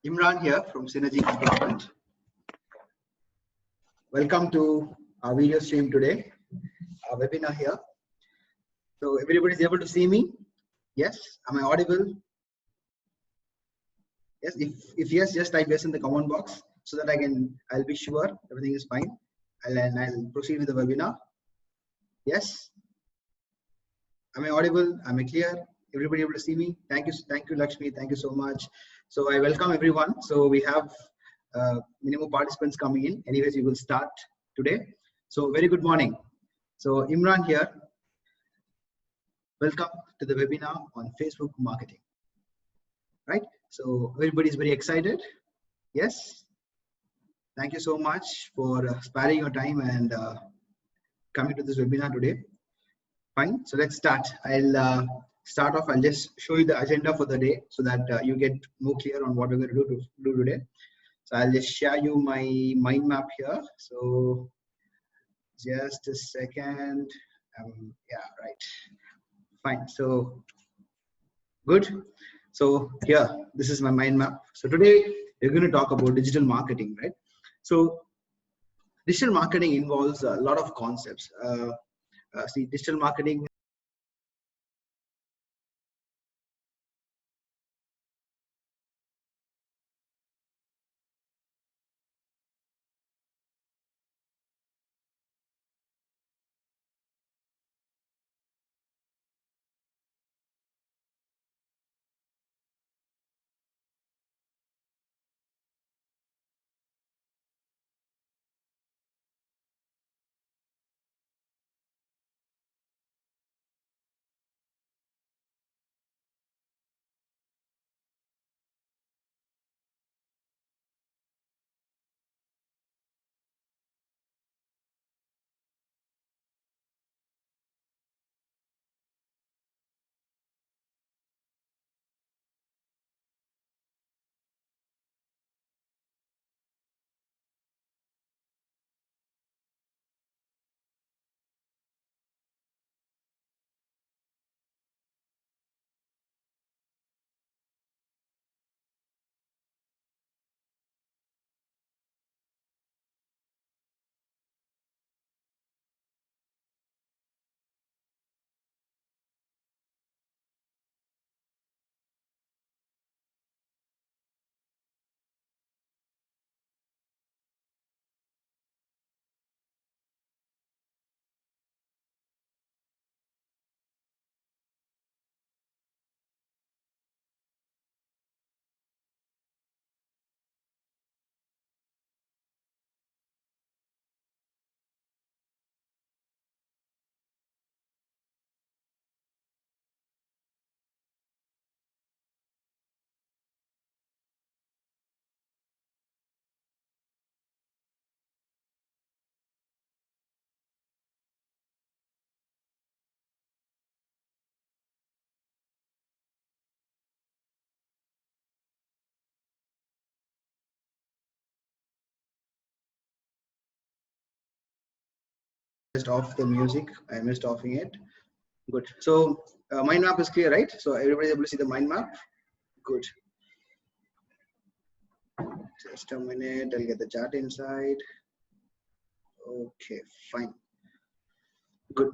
Imran here from Synergy Department. Welcome to our video stream today, our webinar here. So everybody is able to see me? Yes? Am I audible? Yes? If yes, just type yes in the comment box so that I'll be sure everything is fine. I'll proceed with the webinar. Yes? Am I audible? Am I clear? Everybody able to see me? Thank you, Lakshmi. Thank you so much. So I welcome everyone. So we have many more participants coming in. Anyways, we will start today. So very good morning. So Imran here. Welcome to the webinar on Facebook marketing. Right? So everybody is very excited. Yes. Thank you so much for sparing your time and coming to this webinar today. Fine. So let's start. I'll start off. I'll just show you the agenda for the day so that you get more clear on what we're going to do today. So I'll just share you my mind map here. So just a second. Yeah, right. Fine. So good. So here, this is my mind map. So today we're going to talk about digital marketing, right? So digital marketing involves a lot of concepts. See, digital marketing just off the music. I missed offing it. Good. So mind map is clear, right? So everybody is able to see the mind map. Good. Just a minute. I'll get the chart inside. Okay, fine. Good.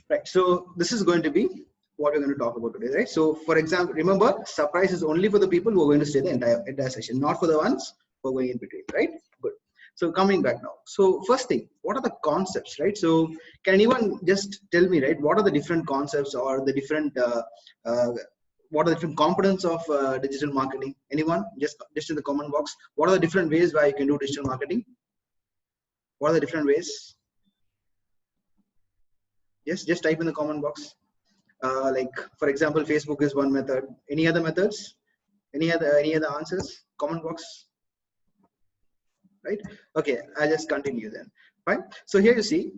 Right. So this is going to be what we're going to talk about today, right? So for example, remember, surprise is only for the people who are going to stay the entire session, not for the ones who are going in between, right? Good. So coming back now. So first thing, what are the concepts, right? So can anyone just tell me, right? What are the different concepts or the different what are the different components of digital marketing? Anyone? Just in the comment box. What are the different ways where you can do digital marketing? What are the different ways? Yes, just type in the comment box. Like for example, Facebook is one method. Any other methods? Any other answers? Comment box. Right? Okay, I'll just continue then. Fine. So here you see,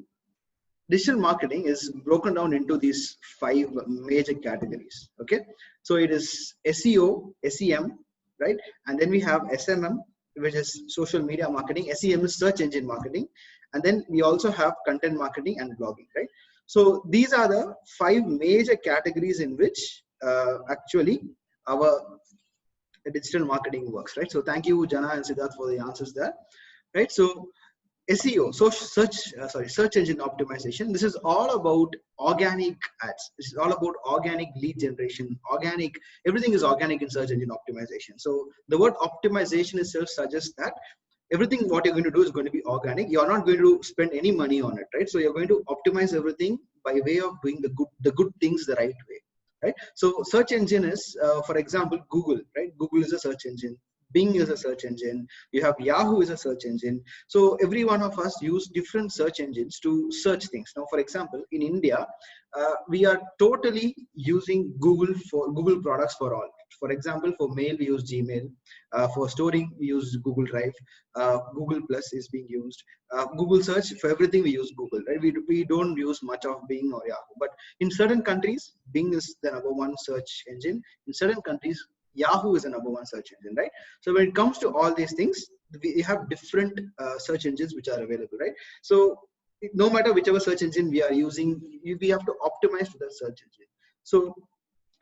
digital marketing is broken down into these 5 major categories. Okay, so it is SEO, SEM, right? And then we have SMM, which is social media marketing. SEM is search engine marketing, and then we also have content marketing and blogging, right? So these are the 5 major categories in which actually our the digital marketing works, right? So thank you, Jana and Siddharth, for the answers there, right? So SEO, so search engine optimization. This is all about organic ads. This is all about organic lead generation, organic, everything is organic in search engine optimization. So the word optimization itself suggests that everything what you're going to do is going to be organic. You're not going to spend any money on it, right? So you're going to optimize everything by way of doing the good things the right way, right? So search engine is, for example, Google, right? Google is a search engine. Bing is a search engine. You have Yahoo is a search engine. So every one of us use different search engines to search things. Now, for example, in India, we are totally using Google products for all. For example, for mail we use Gmail. For storing we use Google Drive. Google Plus is being used. Google search, for everything we use Google, right? We don't use much of Bing or Yahoo. But in certain countries, Bing is the #1 search engine. In certain countries, Yahoo is the #1 search engine, right? So when it comes to all these things, we have different search engines which are available, right? So no matter whichever search engine we are using, we have to optimize to the search engine. So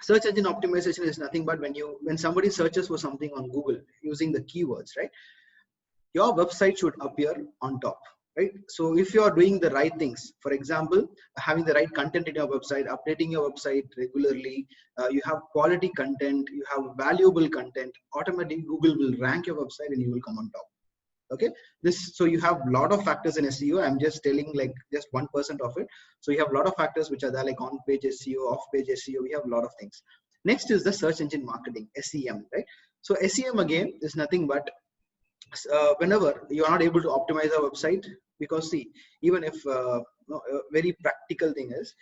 search engine optimization is nothing but when somebody searches for something on Google using the keywords, right? Your website should appear on top, right? So if you are doing the right things, for example, having the right content in your website, updating your website regularly, you have quality content, you have valuable content, automatically Google will rank your website and you will come on top. Okay, so you have a lot of factors in SEO. I'm just telling like just 1% of it. So you have a lot of factors which are there, like on page SEO, off page SEO. We have a lot of things. Next is the search engine marketing, SEM, right? So SEM again is nothing but whenever you are not able to optimize a website, because see, even if no, a very practical thing is,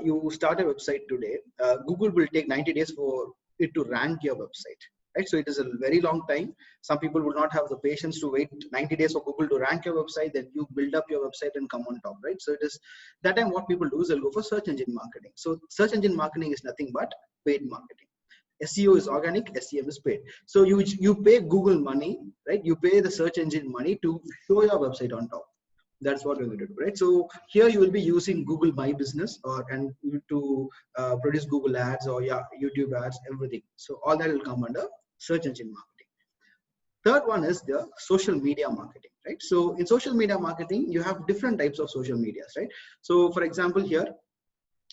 you start a website today, Google will take 90 days for it to rank your website, right? So it is a very long time. Some people will not have the patience to wait 90 days for Google to rank your website, then you build up your website and come on top, right? So it is that time what people do is they'll go for search engine marketing. So search engine marketing is nothing but paid marketing. SEO is organic, SEM is paid. So you pay Google money, right? You pay the search engine money to show your website on top. That's what we're going to do, right? So here you will be using Google My Business and to produce Google ads or YouTube ads, everything. So all that will come under search engine marketing. Third one is the social media marketing, right? So in social media marketing, you have different types of social medias, right? So for example, here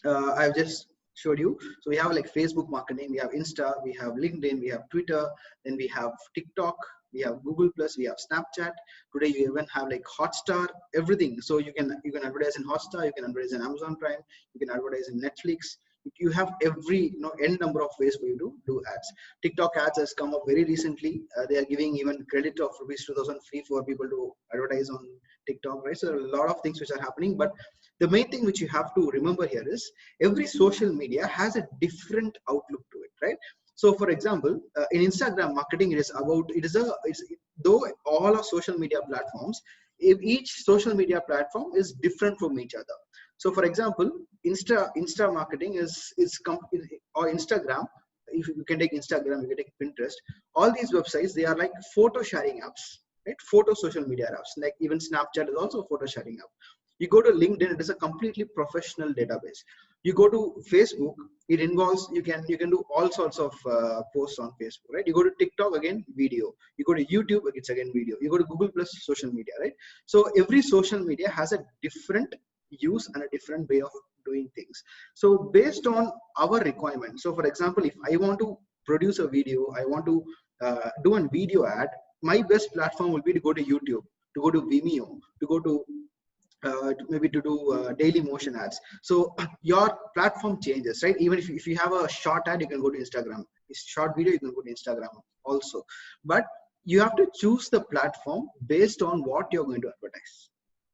I've just showed you. So we have like Facebook marketing, we have Insta, we have LinkedIn, we have Twitter, then we have TikTok, we have Google Plus, we have Snapchat. Today you even have like Hotstar, everything. So you can advertise in Hotstar, you can advertise in Amazon Prime, you can advertise in Netflix. You have every n number of ways for you to do ads. TikTok ads has come up very recently. They are giving even credit of ₹2,000 free for people to advertise on TikTok, right? So there are a lot of things which are happening, but the main thing which you have to remember here is every social media has a different outlook to it, right? So for example, in Instagram marketing, though all are social media platforms, if each social media platform is different from each other. So for example, Insta marketing or Instagram. If you can take Instagram, you can take Pinterest. All these websites, they are like photo sharing apps, right? Photo social media apps. Like even Snapchat is also a photo sharing app. You go to LinkedIn, it is a completely professional database. You go to Facebook, it involves you can do all sorts of posts on Facebook, right? You go to TikTok, again video. You go to YouTube, it's again video. You go to Google Plus, social media, right? So every social media has a different use and a different way of doing things. So based on our requirement, so for example, if I want to produce a video, I want to do a video ad, my best platform will be to go to YouTube, to go to Vimeo, to go to maybe to do daily motion ads. So your platform changes, right? Even if you have a short ad, you can go to Instagram. Short video, you can go to Instagram also. But you have to choose the platform based on what you're going to advertise.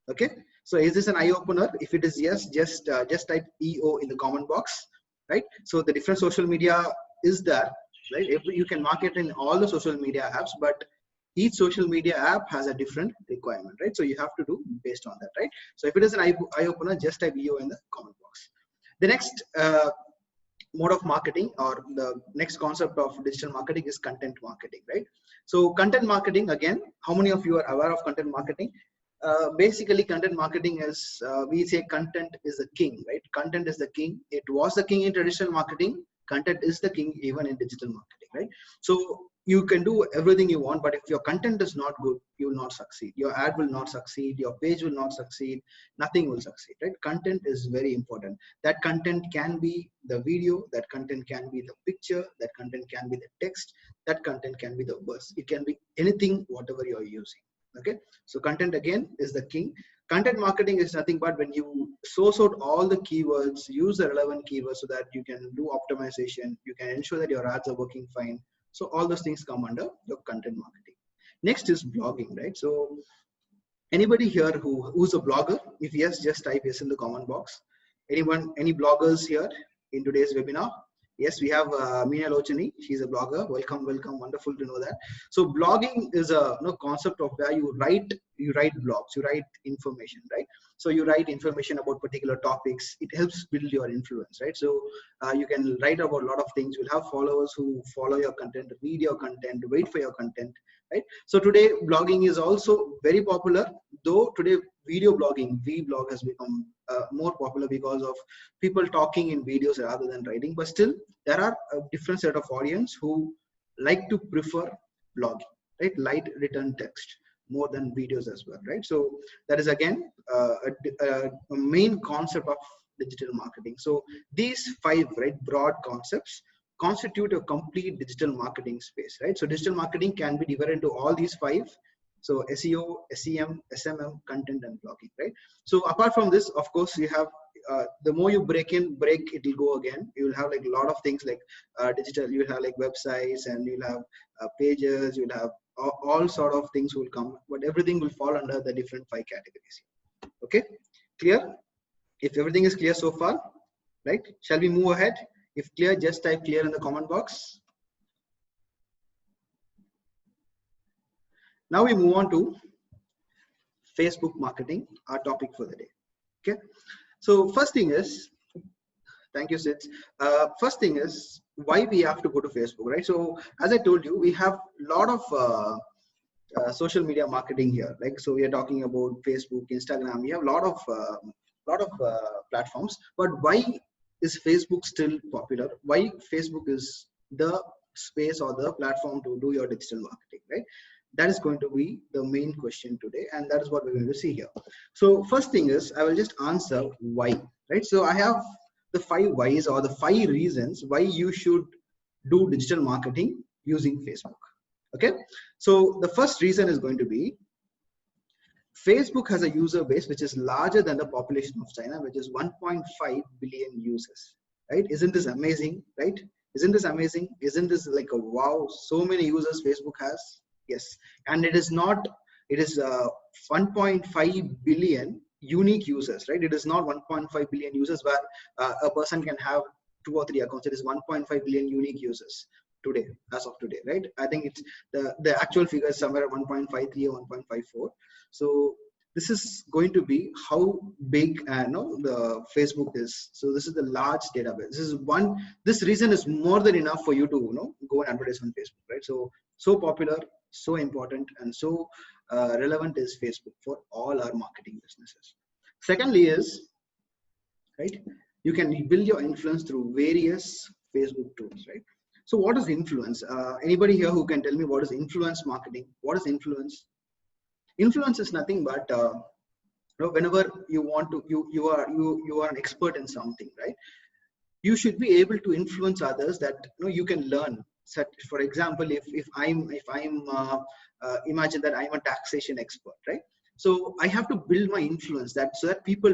Okay. So is this an eye opener? If it is yes, just type EO in the comment box, right? So the different social media is there, right? You can market in all the social media apps, but each social media app has a different requirement, right? So you have to do based on that, right? So if it is an eye opener, just type EO in the comment box. The next mode of marketing, or the next concept of digital marketing, is content marketing, right? So content marketing, again, how many of you are aware of content marketing? Basically, content marketing is, we say content is the king, right? Content is the king. It was the king in traditional marketing. Content is the king even in digital marketing, right? So you can do everything you want, but if your content is not good, you will not succeed. Your ad will not succeed, your page will not succeed, nothing will succeed, right? Content is very important. That content can be the video, that content can be the picture, that content can be the text, that content can be the verse. It can be anything, whatever you're using. Okay, so content again is the king. Content marketing is nothing but when you source out all the keywords, use the relevant keywords so that you can do optimization, you can ensure that your ads are working fine. So all those things come under your content marketing. Next is blogging, right? So anybody here who's a blogger? If yes, just type yes in the comment box. Anyone, any bloggers here in today's webinar? Yes, we have Meena Lochani. She's a blogger. Welcome, welcome. Wonderful to know that. So blogging is a concept of where you write blogs, you write information, right? So you write information about particular topics. It helps build your influence, right? So you can write about a lot of things. You'll have followers who follow your content, read your content, wait for your content, right? So today blogging is also very popular, though today video blogging, vlog has become more popular because of people talking in videos rather than writing, but still there are a different set of audience who like to prefer blogging, right? Light written text more than videos as well, right? So that is again a main concept of digital marketing. So these 5, right, broad concepts constitute a complete digital marketing space, right? So digital marketing can be divided into all these 5. So SEO, SEM, SMM, content, and blogging, right? So apart from this, of course, you have the more you break, it will go again. You will have like a lot of things like digital. You will have like websites, and you'll have pages. You'll have all sort of things will come, but everything will fall under the different 5 categories. Okay, clear? If everything is clear so far, right? Shall we move ahead? If clear, just type clear in the comment box. Now we move on to Facebook marketing, our topic for the day. Okay, so first thing is, thank you, Sid. First thing is why we have to go to Facebook, right? So as I told you, we have a lot of social media marketing here. Like, so we are talking about Facebook, Instagram. We have a lot of platforms. But why is Facebook still popular? Why Facebook is the space or the platform to do your digital marketing, right? That is going to be the main question today, and that is what we're going to see here. So first thing is, I will just answer why, right? So I have the 5 whys or the 5 reasons why you should do digital marketing using Facebook. Okay, so the first reason is going to be Facebook has a user base which is larger than the population of China, which is 1.5 billion users, right? Isn't this amazing, right? Isn't this amazing? Isn't this like a wow? So many users Facebook has. Yes, and it is not, it is 1.5 billion unique users, right? It is not 1.5 billion users where a person can have 2 or 3 accounts. It is 1.5 billion unique users today, as of today, right? I think it's the actual figure is somewhere at 1.53 or 1.54. So this is going to be how big the Facebook is. So this is the large database. This reason is more than enough for you to go and advertise on Facebook, right? So popular, so important, and so relevant is Facebook for all our marketing businesses. Secondly is, right, you can build your influence through various Facebook tools, right? So what is influence? Anybody here who can tell me what is influence marketing? What is influence? Influence is nothing but whenever you want to, you are an expert in something, right? You should be able to influence others that you can learn. So for example, if I'm imagine that I'm a taxation expert, right? So I have to build my influence so that people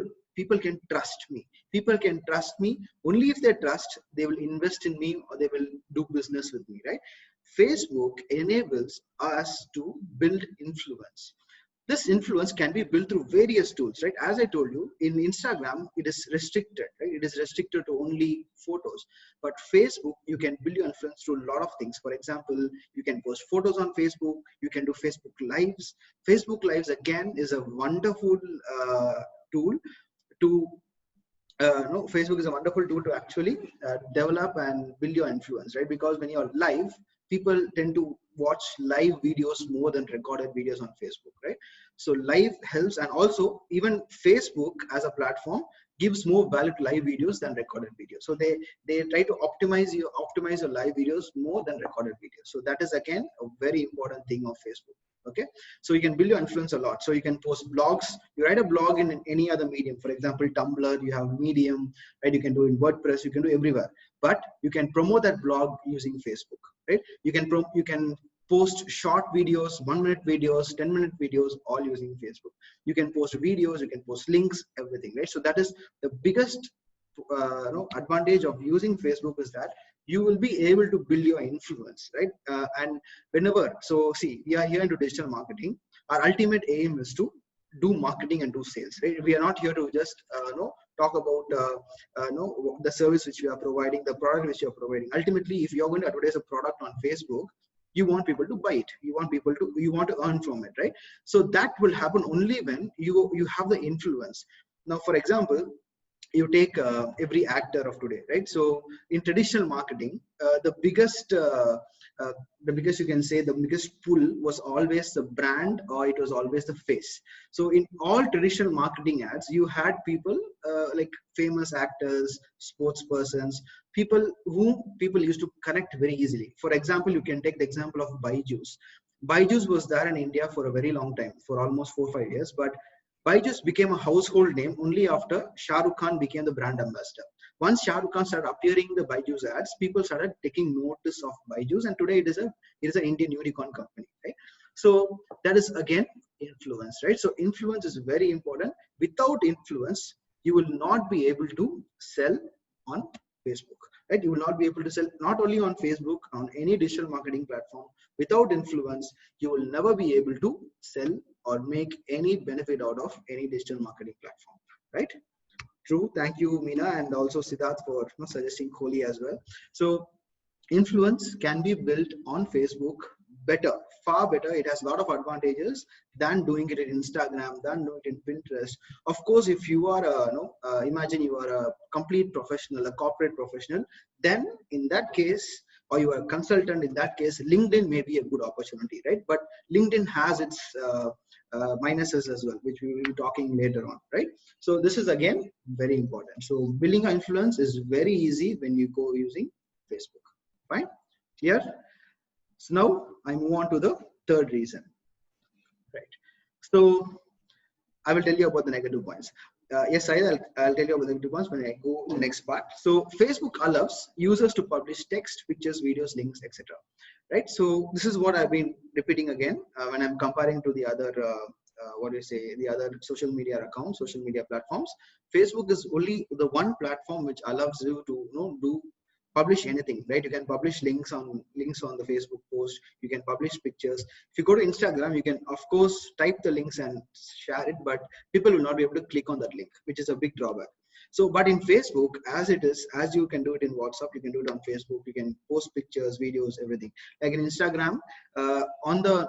can trust me. People can trust me. Only if they trust, they will invest in me or they will do business with me, right? Facebook enables us to build influence. This influence can be built through various tools, right? As I told you, in Instagram, it is restricted, right? It is restricted to only photos. But Facebook, you can build your influence through a lot of things. For example, you can post photos on Facebook. You can do Facebook Lives. Facebook Lives, again, is a wonderful tool to Facebook is a wonderful tool to actually develop and build your influence, right? Because when you're live, people tend to watch live videos more than recorded videos on Facebook, right? So live helps, and also even Facebook as a platform gives more value to live videos than recorded videos. So they try to optimize your live videos more than recorded videos. So that is again a very important thing of Facebook. Okay, so you can build your influence a lot. So you can post blogs. You write a blog in any other medium, for example Tumblr, you have Medium, right? You can do in WordPress, you can do everywhere, but you can promote that blog using Facebook, right? You can post short videos, 1-minute videos, 10-minute videos, all using Facebook. You can post videos, you can post links, everything, right? So that is the biggest advantage of using Facebook, is that you will be able to build your influence, right? And whenever, so see, we are here into digital marketing. Our ultimate aim is to do marketing and do sales, right? We are not here to just talk about the service which we are providing, the product which you are providing. Ultimately, if you're going to advertise a product on Facebook, you want people to buy it, you want to earn from it, right? So that will happen only when you have the influence. Now, for example, you take every actor of today, right? So in traditional marketing, the biggest, you can say, the biggest pull was always the brand, or it was always the face. So in all traditional marketing ads, you had people like famous actors, sports persons, people whom people used to connect very easily. For example, you can take the example of Byju's was there in India for a very long time, for almost 4 or 5 years, but Byju's became a household name only after Shah Rukh Khan became the brand ambassador. Once Shah Rukh Khan started appearing in the Byju's ads, people started taking notice of Byju's, and today it is an Indian unicorn company, right? So that is again influence, right? So influence is very important. Without influence, you will not be able to sell on Facebook, right? You will not be able to sell not only on Facebook, on any digital marketing platform. Without influence, you will never be able to sell or make any benefit out of any digital marketing platform, right? True. Thank you, Meena, and also Siddharth for suggesting Kohli as well. So influence can be built on Facebook better, far better. It has a lot of advantages than doing it in Instagram, than doing it in Pinterest. Of course, if you are imagine you are a complete professional, a corporate professional, then in that case, or you are a consultant, in that case, LinkedIn may be a good opportunity, right? But LinkedIn has its minuses as well, which we will be talking later on, right? So this is again very important. So building influence is very easy when you go using Facebook. Fine, clear? So now I move on to the third reason, right? So I will tell you about the negative points. Yes, I'll tell you about the negative points when I go to the next part. So Facebook allows users to publish text, pictures, videos, links, etc. Right? So this is what I've been repeating again when I'm comparing to the other the other social media accounts, social media platforms. Facebook is only the one platform which allows you to do publish anything, right? You can publish links on the Facebook post. You can publish pictures. If you go to Instagram, you can of course type the links and share it, but people will not be able to click on that link, which is a big drawback. So, but in Facebook, as you can do it in WhatsApp, you can do it on Facebook. You can post pictures, videos, everything. Like in Instagram, on the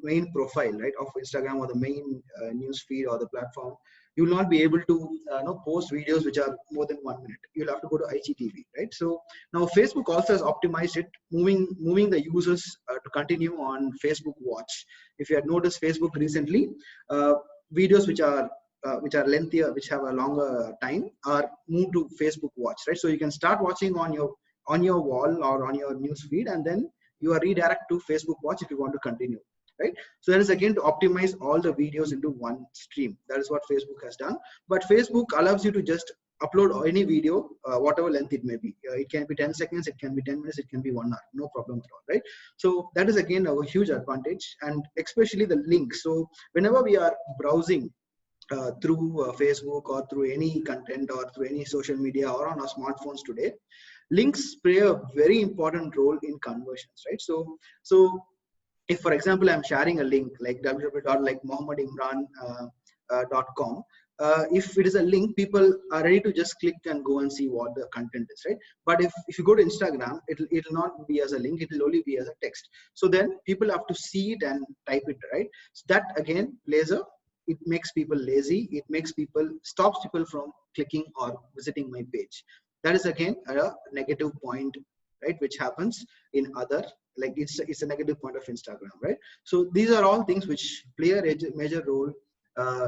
main profile, right, of Instagram, or the main news feed or the platform, you will not be able to post videos which are more than 1 minute. You'll have to go to IGTV, right? So now Facebook also has optimized it, moving the users to continue on Facebook Watch. If you had noticed, Facebook recently, videos which are lengthier, which have a longer time, are moved to Facebook Watch, right? So you can start watching on your wall or on your news feed, and then you are redirect to Facebook Watch if you want to continue, right? So that is again to optimize all the videos into one stream. That is what Facebook has done. But Facebook allows you to just upload any video, whatever length it may be. It can be 10 seconds, it can be 10 minutes, it can be 1 hour, no problem at all, right? So that is again a huge advantage, and especially the links. So whenever we are browsing through Facebook or through any content or through any social media or on our smartphones today, links play a very important role in conversions, right? So if, for example, I'm sharing a link like www.mohamedimran.com, if it is a link, people are ready to just click and go and see what the content is, right? But if you go to Instagram, it'll not be as a link, it will only be as a text. So then people have to see it and type it, right? So that again it makes people lazy. It stops people from clicking or visiting my page. That is again a negative point, right? Which happens in other like it's a negative point of Instagram, right? So these are all things which play a major role,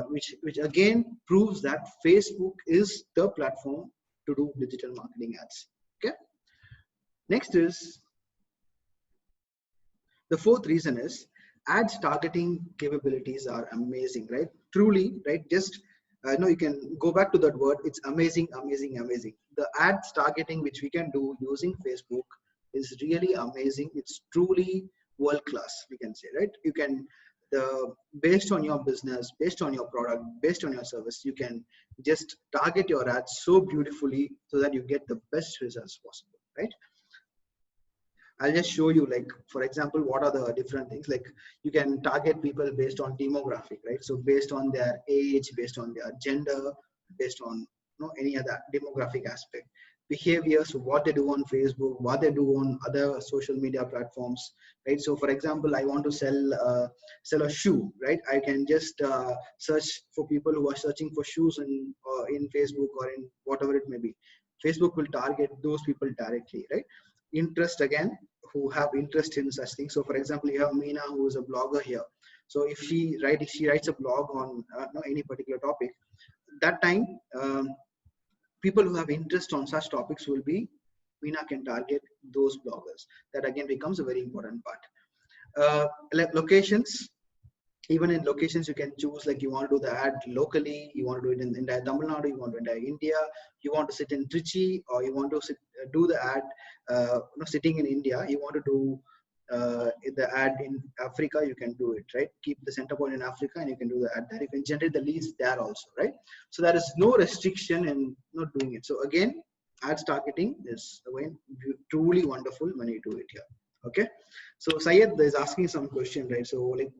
which again proves that Facebook is the platform to do digital marketing ads. Okay. Next is the fourth reason is ads targeting capabilities are amazing, right? Truly, right? Just no, you can go back to that word. It's amazing, amazing, amazing. The ads targeting which we can do using Facebook is really amazing. It's truly world class, we can say, right? You can based on your business, based on your product, based on your service, you can just target your ads so beautifully so that you get the best results possible, right? I'll just show you, like, for example, what are the different things. Like, you can target people based on demographic, right? So based on their age, based on their gender, based on any other demographic aspect. Behaviors, what they do on Facebook, what they do on other social media platforms, right? So for example, I want to sell a shoe, right? I can just search for people who are searching for shoes in Facebook or in whatever it may be. Facebook will target those people directly, right? Interest, again, who have interest in such things. So for example, you have Meena, who is a blogger here. So if she writes a blog on any particular topic, that time people who have interest on such topics will be, Meena can target those bloggers. That again becomes a very important part. Locations, even in locations, you can choose, like, you want to do the ad locally, you want to do it in entire Tamil Nadu, you want to do it in India, you want to sit in Trichy, or you want to do the ad sitting in India, you want to do the ad in Africa, you can do it, right? Keep the center point in Africa and you can do the ad there. You can generate the leads there also, right? So there is no restriction in not doing it. So again, ads targeting is truly wonderful when you do it here. Okay. So Syed is asking some question, right? So like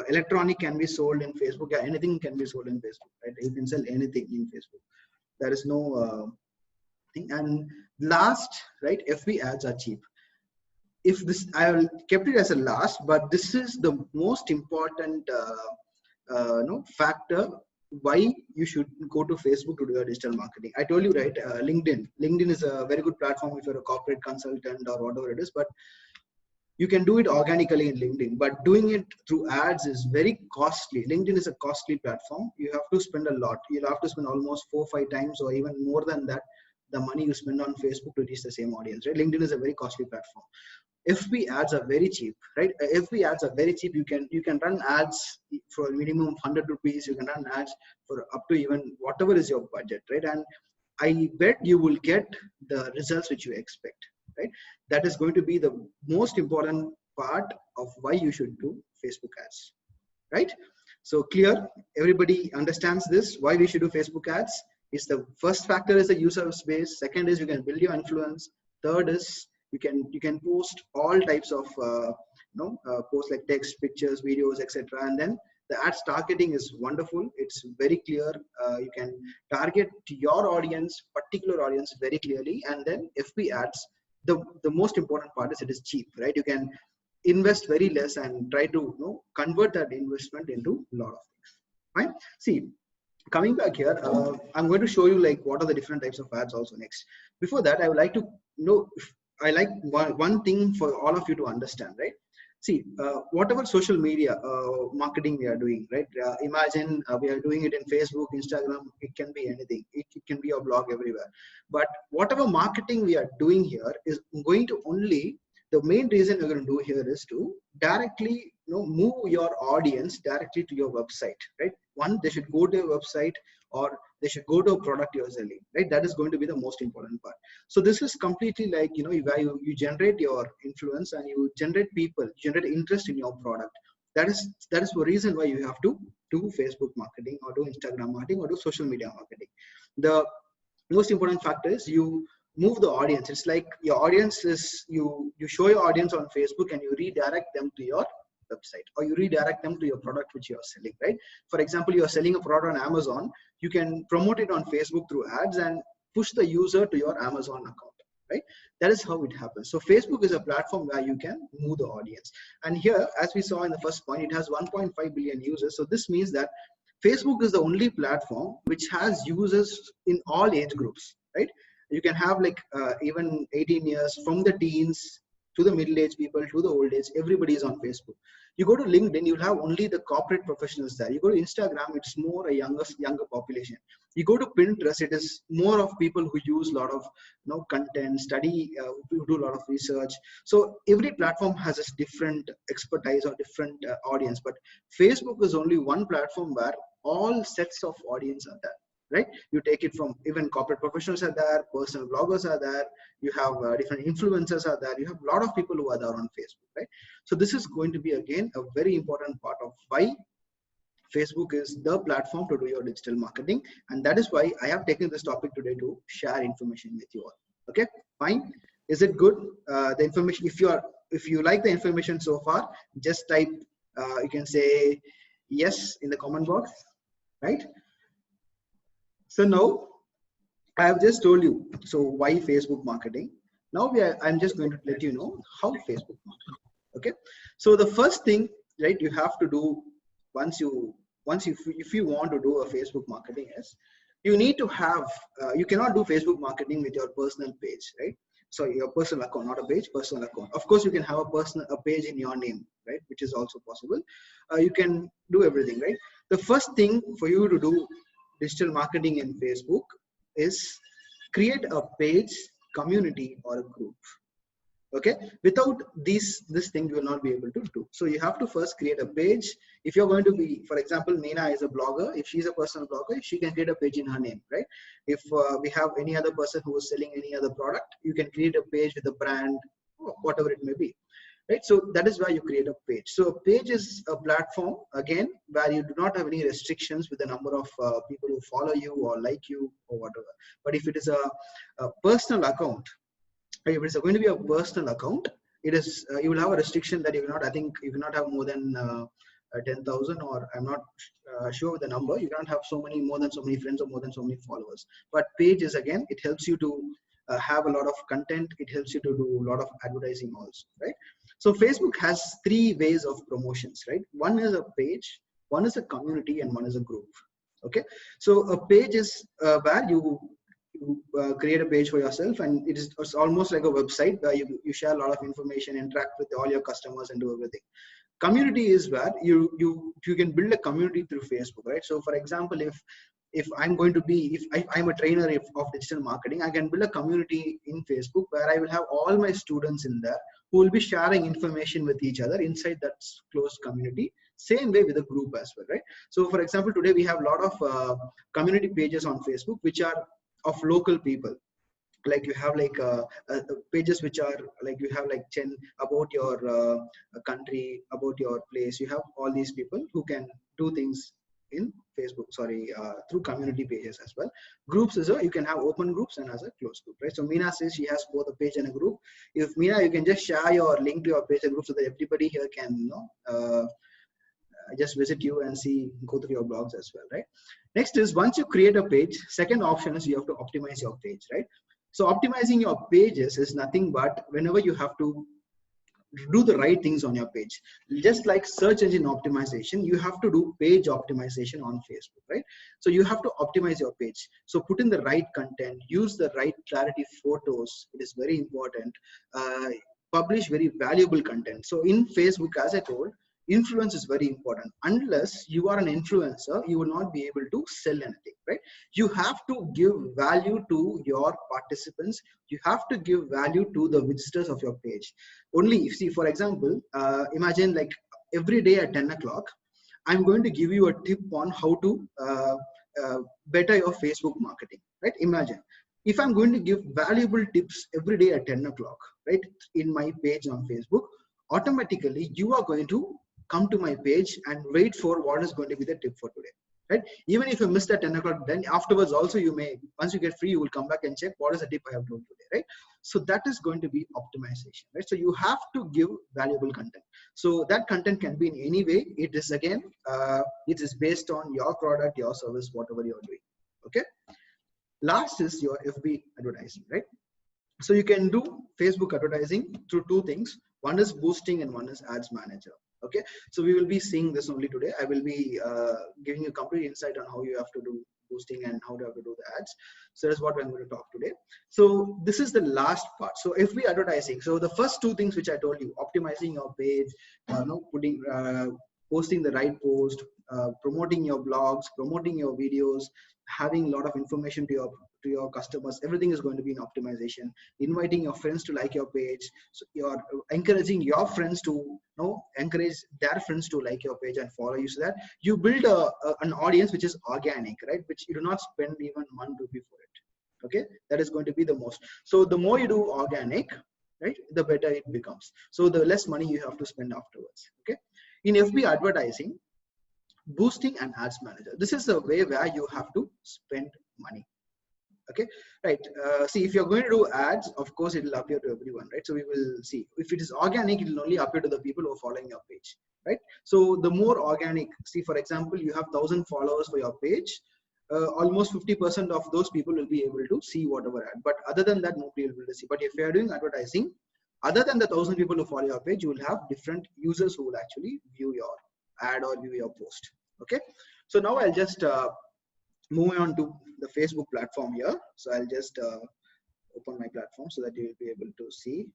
electronic can be sold in Facebook. Yeah, anything can be sold in Facebook, right? You can sell anything in Facebook. There is no thing. And last, right? FB ads are cheap. If this, I kept it as a last, but this is the most important factor why you should go to Facebook to do your digital marketing. I told you, right? LinkedIn is a very good platform if you're a corporate consultant or whatever it is, but you can do it organically in LinkedIn, but doing it through ads is very costly. LinkedIn is a costly platform. You have to spend a lot. You'll have to spend almost 4 or 5 times or even more than that, the money you spend on Facebook to reach the same audience, right? LinkedIn is a very costly platform. FB ads are very cheap, right? FB ads are very cheap. You can run ads for a minimum of 100 rupees. You can run ads for up to even whatever is your budget, right? And I bet you will get the results which you expect, right? That is going to be the most important part of why you should do Facebook ads, right? So clear, everybody understands this, why we should do Facebook ads. Is the first factor is the user base. Second is you can build your influence. Third is you can post all types of post like text, pictures, videos, etc. And then the ads targeting is wonderful. It's very clear. You can target to your audience, particular audience, very clearly. And then FB ads, the most important part is it is cheap, right? You can invest very less and try to convert that investment into a lot of things, right? See, coming back here, I'm going to show you like what are the different types of ads also next. Before that, I would like to I like one thing for all of you to understand, right? See, whatever social media marketing we are doing, right? Imagine we are doing it in Facebook, Instagram, it can be anything. It can be a blog everywhere. But whatever marketing we are doing here is going to only, the main reason we're going to do here is to directly move your audience directly to your website, right? One, they should go to your website or they should go to a product you're selling, right? That is going to be the most important part. So this is completely like, you generate your influence and you generate people, generate interest in your product. That is the reason why you have to do Facebook marketing or do Instagram marketing or do social media marketing. The most important factor is you move the audience. It's like your audience is, you show your audience on Facebook and you redirect them to your website, or you redirect them to your product which you are selling, right? For example, you are selling a product on Amazon, you can promote it on Facebook through ads and push the user to your Amazon account, right? That is how it happens. So Facebook is a platform where you can move the audience. And here, as we saw in the first point, it has 1.5 billion users. So this means that Facebook is the only platform which has users in all age groups, right? You can have like even 18 years, from the teens to the middle-aged people, to the old age, everybody is on Facebook. You go to LinkedIn, you'll have only the corporate professionals there. You go to Instagram, it's more a younger population. You go to Pinterest, it is more of people who use a lot of content, study, who do a lot of research. So every platform has a different expertise or different audience. But Facebook is only one platform where all sets of audience are there. Right? You take it from even corporate professionals are there, personal bloggers are there, you have different influencers are there, you have a lot of people who are there on Facebook, right? So this is going to be again a very important part of why Facebook is the platform to do your digital marketing, and that is why I have taken this topic today to share information with you all. Okay, fine. Is it good? The information, if you like the information so far, just type you can say yes in the comment box, right? So now I have just told you, so why Facebook marketing? Now I'm just going to let you know how Facebook marketing. Okay. So the first thing, right, you have to do if you want to do a Facebook marketing is you need to have, you cannot do Facebook marketing with your personal page, right? So your personal account, not a page, personal account. Of course, you can have a page in your name, right? Which is also possible. You can do everything, right? The first thing for you to do digital marketing in Facebook is create a page, community, or a group. Okay, without this thing you will not be able to do. So you have to first create a page. If you're going to be, for example, Meena is a blogger. If she's a personal blogger, she can create a page in her name, right? If we have any other person who is selling any other product, you can create a page with a brand, whatever it may be. Right, so that is why you create a page. So a page is a platform again where you do not have any restrictions with the number of people who follow you or like you or whatever. But if it is a personal account, if it's going to be a personal account, it is you will have a restriction that you will not. I think you cannot have more than 10,000, or I'm not sure of the number. You cannot have more than so many friends or more than so many followers. But page is again, it helps you to have a lot of content. It helps you to do a lot of advertising also, right? So Facebook has 3 ways of promotions, right? One is a page, one is a community, and one is a group. Okay, so a page is where you create a page for yourself, and it's almost like a website where you share a lot of information, interact with all your customers, and do everything. Community is where you can build a community through Facebook, right? So for example, if I'm going to be, if I'm a trainer of digital marketing, I can build a community in Facebook where I will have all my students in there who will be sharing information with each other inside that closed community. Same way with a group as well, right? So for example, today we have a lot of community pages on Facebook which are of local people. Like you have like pages which are like, you have like 10 about your country, about your place. You have all these people who can do things in Facebook, through community pages as well. Groups is you can have open groups and as a closed group, right? So Meena says she has both a page and a group. If Meena, you can just share your link to your page and group so that everybody here can just visit you and go through your blogs as well, right? Next is, once you create a page, second option is you have to optimize your page, right? So optimizing your pages is nothing but whenever you have to do the right things on your page. Just like search engine optimization, you have to do page optimization on Facebook, right? So you have to optimize your page. So put in the right content, use the right clarity photos. It is very important. Publish very valuable content. So in Facebook, as I told, influence is very important. Unless you are an influencer, you will not be able to sell anything, right? You have to give value to your participants. You have to give value to the visitors of your page. Only if, see, for example, imagine like every day at 10 o'clock, I'm going to give you a tip on how to better your Facebook marketing, right? Imagine if I'm going to give valuable tips every day at 10 o'clock, right, in my page on Facebook, automatically you are going to come to my page and wait for what is going to be the tip for today, right? Even if you missed that 10 o'clock, then afterwards also you may, once you get free, you will come back and check what is the tip I have told today, right? So that is going to be optimization, right? So you have to give valuable content. So that content can be in any way. It is again, it is based on your product, your service, whatever you're doing, okay? Last is your FB advertising, right? So you can do Facebook advertising through 2 things. One is boosting and one is ads manager. Okay, so we will be seeing this only today. I will be giving you complete insight on how you have to do posting and how do I do the ads. So that's what I'm going to talk today. So this is the last part. So FB advertising. So the first two things which I told you, optimizing your page, putting posting the right post, promoting your blogs, promoting your videos, having a lot of information to your customers, everything is going to be in optimization. Inviting your friends to like your page, so you're encouraging your friends to encourage their friends to like your page and follow you, so that you build an audience which is organic, right, which you do not spend even ₹1 for it. Okay, that is going to be the most. So the more you do organic, right, the better it becomes. So the less money you have to spend afterwards. Okay, in FB advertising, boosting and ads manager, this is the way where you have to spend money. Okay, right. See, if you're going to do ads, of course it will appear to everyone, right? So we will see. If it is organic, it will only appear to the people who are following your page, right? So the more organic, see, for example, you have 1,000 followers for your page, almost 50% of those people will be able to see whatever ad, but other than that, nobody will be able to see. But if you are doing advertising, other than the 1,000 people who follow your page, you will have different users who will actually view your ad or view your post. Okay, so now I'll just moving on to the Facebook platform here. So I'll just open my platform so that you will be able to see.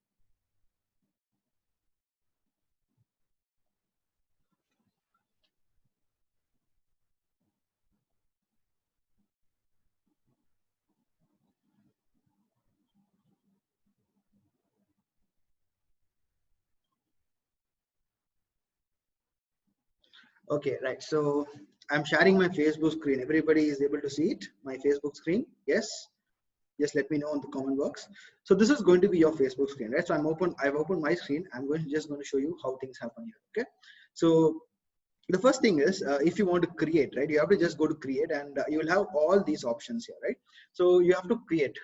Okay, right. So I'm sharing my Facebook screen. Everybody is able to see it, my Facebook screen. Yes. Just let me know in the comment box. So this is going to be your Facebook screen, right? So I've opened my screen. I'm just going to show you how things happen here. Okay. So the first thing is, if you want to create, right, you have to just go to create, and you will have all these options here, right? So you have to create.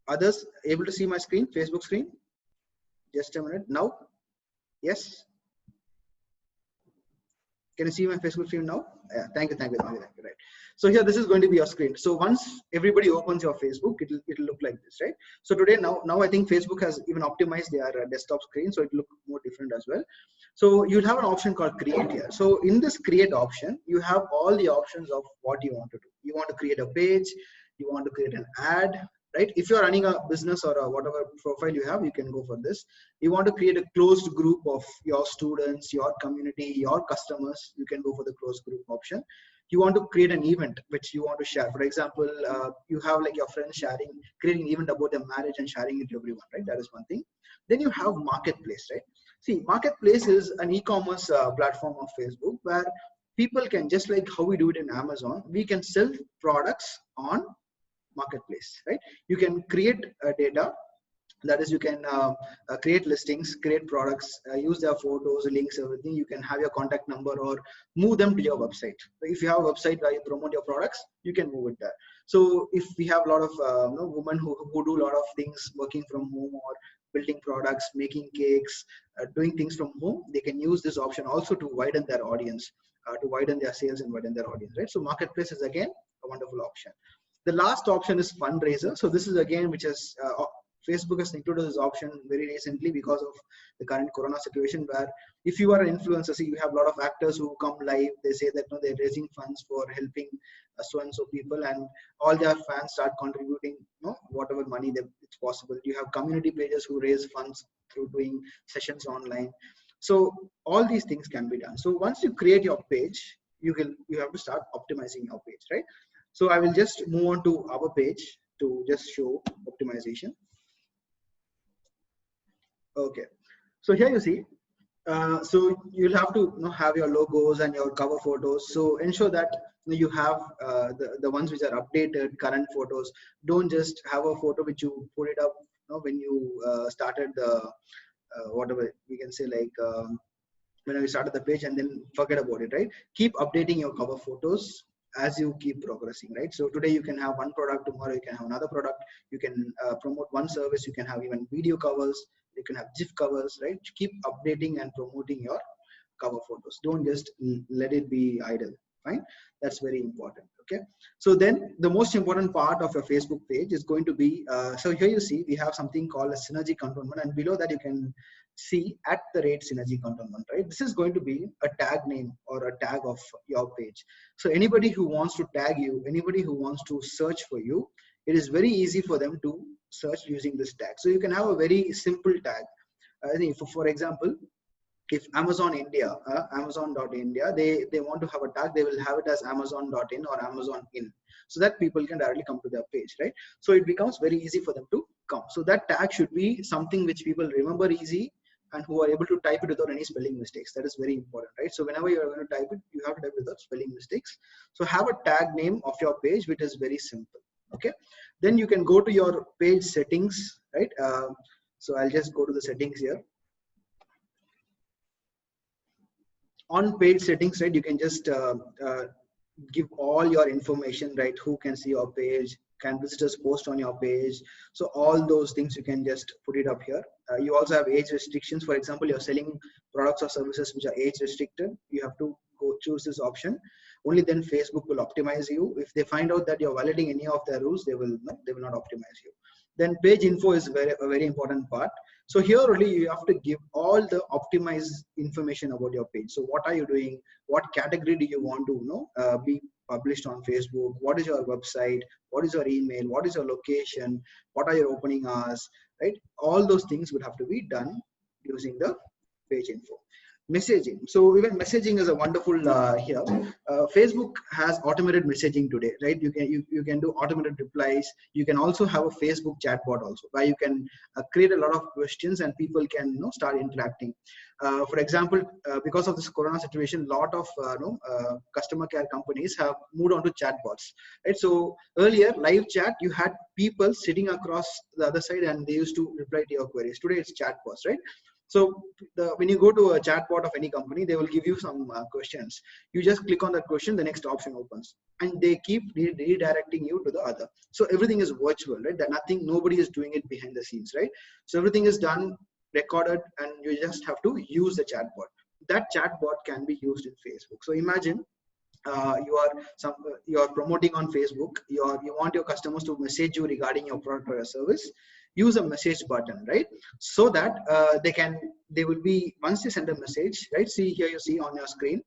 Others able to see my screen, Facebook screen? Just a minute. Now, yes. Can you see my Facebook screen now? Yeah, thank you. Right. So here, this is going to be your screen. So once everybody opens your Facebook, it'll look like this, right? So today, now I think Facebook has even optimized their desktop screen, so it look more different as well. So you'll have an option called create here. So in this create option, you have all the options of what you want to do. You want to create a page, you want to create an ad, right? If you're running a business or whatever profile you have, you can go for this. You want to create a closed group of your students, your community, your customers, you can go for the closed group option. You want to create an event which you want to share. For example, you have like your friends creating an event about their marriage and sharing it to everyone, right? That is one thing. Then you have marketplace, right? See, marketplace is an e-commerce platform of Facebook where people can, just like how we do it in Amazon, we can sell products on marketplace, right? You can create data, that is, you can create listings, create products, use their photos, links, everything. You can have your contact number or move them to your website. If you have a website where you promote your products, you can move it there. So if we have a lot of women who do a lot of things working from home, or building products, making cakes, doing things from home, they can use this option also to widen their audience, to widen their sales and widen their audience, right? So marketplace is again a wonderful option. The last option is fundraiser. So this is again, which is Facebook has included this option very recently because of the current corona situation, where if you are an influencer, see, you have a lot of actors who come live, they say that they're raising funds for helping so and so people, and all their fans start contributing whatever money it's possible. You have community pages who raise funds through doing sessions online. So all these things can be done. So once you create your page, you have to start optimizing your page, right? So I will just move on to our page to just show optimization. Okay, so here you see, so you'll have to have your logos and your cover photos. So ensure that you have the ones which are updated, current photos. Don't just have a photo which you put it up when you started the whatever we can say, like when we started the page, and then forget about it, right? Keep updating your cover photos as you keep progressing, right? So today you can have one product, tomorrow you can have another product, you can promote one service, you can have even video covers, you can have GIF covers, right? Keep updating and promoting your cover photos. Don't just let it be idle. Fine, that's very important. Okay, so then the most important part of your Facebook page is going to be, so here you see we have something called a synergy cantonment, and below that you can see @synergy cantonment, right? This is going to be a tag name or a tag of your page. So anybody who wants to tag you, anybody who wants to search for you, it is very easy for them to search using this tag. So you can have a very simple tag. I think for example, if Amazon India, Amazon.India, they want to have a tag, they will have it as Amazon.in or Amazon in, so that people can directly come to their page, right? So it becomes very easy for them to come. So that tag should be something which people remember easy and who are able to type it without any spelling mistakes. That is very important, right? So whenever you are going to type it, you have to type without spelling mistakes. So have a tag name of your page which is very simple. Okay, then you can go to your page settings, right? So I'll just go to the settings here. On page settings, right, you can just give all your information, right? Who can see your page, can visitors post on your page? So all those things you can just put it up here. You also have age restrictions. For example, you're selling products or services which are age restricted, you have to go choose this option. Only then Facebook will optimize you. If they find out that you're violating any of their rules, they will not optimize you. Then page info is a very important part. So here only you have to give all the optimized information about your page. So what are you doing? What category do you want to be published on Facebook? What is your website? What is your email? What is your location? What are your opening hours? Right? All those things would have to be done using the page info. Messaging. So even messaging is a wonderful here. Facebook has automated messaging today, right? You can do automated replies. You can also have a Facebook chatbot also, where you can create a lot of questions and people can start interacting. For example, because of this corona situation, a lot of customer care companies have moved on to chatbots, right? So earlier live chat, you had people sitting across the other side and they used to reply to your queries. Today it's chatbots, right? So when you go to a chatbot of any company, they will give you some questions. You just click on that question, the next option opens, and they keep redirecting you to the other. So everything is virtual, right? That nobody is doing it behind the scenes, right? So everything is done, recorded, and you just have to use the chatbot. That chatbot can be used in Facebook. So imagine you are promoting on Facebook. You want your customers to message you regarding your product or your service. Use a message button, right? So that they will be, once they send a message, right? See here, you see on your screen,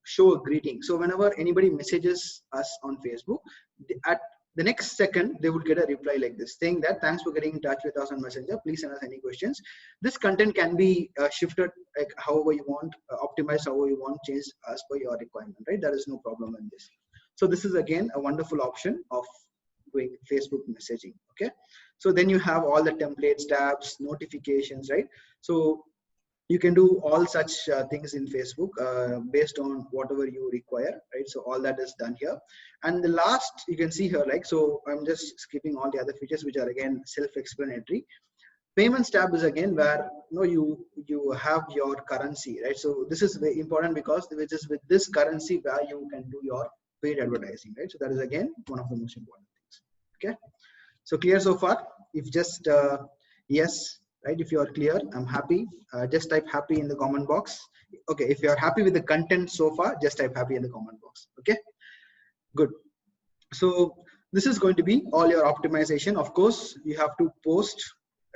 show a greeting. So whenever anybody messages us on Facebook, at the next second they would get a reply like this, saying that thanks for getting in touch with us on Messenger. Please send us any questions. This content can be shifted like however you want, optimized however you want, changed as per your requirement, right? There is no problem in this. So this is again a wonderful option of doing Facebook messaging. Okay, so then you have all the templates, tabs, notifications, right? So you can do all such things in Facebook based on whatever you require, right? So all that is done here. And the last you can see here, like, so I'm just skipping all the other features which are again self-explanatory. Payments tab is again where you have your currency, right? So this is very important because which is with this currency where you can do your paid advertising, right? So that is again one of the most important things. Okay, so clear so far? If just yes, right? If you are clear, I'm happy. Just type happy in the comment box. Okay, if you are happy with the content so far, just type happy in the comment box. Okay, good. So this is going to be all your optimization. Of course, you have to post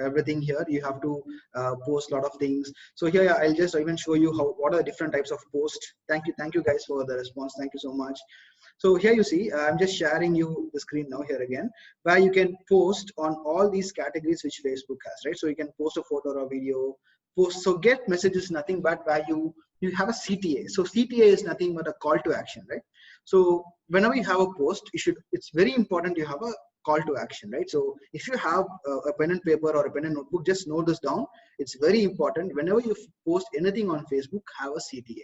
everything here. You have to post a lot of things. So here I'll just even show you what are the different types of posts. Thank you guys for the response. Thank you so much. So here you see, I'm just sharing you the screen now here again, where you can post on all these categories which Facebook has, right? So you can post a photo or a video, post. So get messages, nothing but where you have a CTA. So CTA is nothing but a call to action, right? So whenever you have a post, it's very important you have a call to action, right? So if you have a pen and paper or a pen and notebook, just note this down. It's very important. Whenever you post anything on Facebook, have a CTA.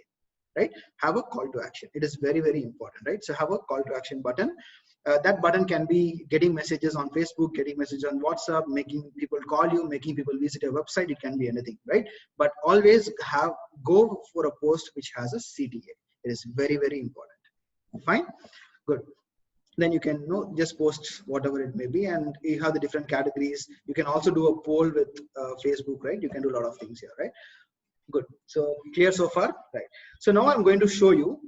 Right? Have a call to action. It is very, very important, right? So have a call to action button. That button can be getting messages on Facebook, getting messages on WhatsApp, making people call you, making people visit your website. It can be anything, right? But always go for a post which has a CTA. It is very, very important. Fine, good. Then you can just post whatever it may be, and you have the different categories. You can also do a poll with Facebook, right? You can do a lot of things here, right? Good. So clear so far, right? So now I'm going to show you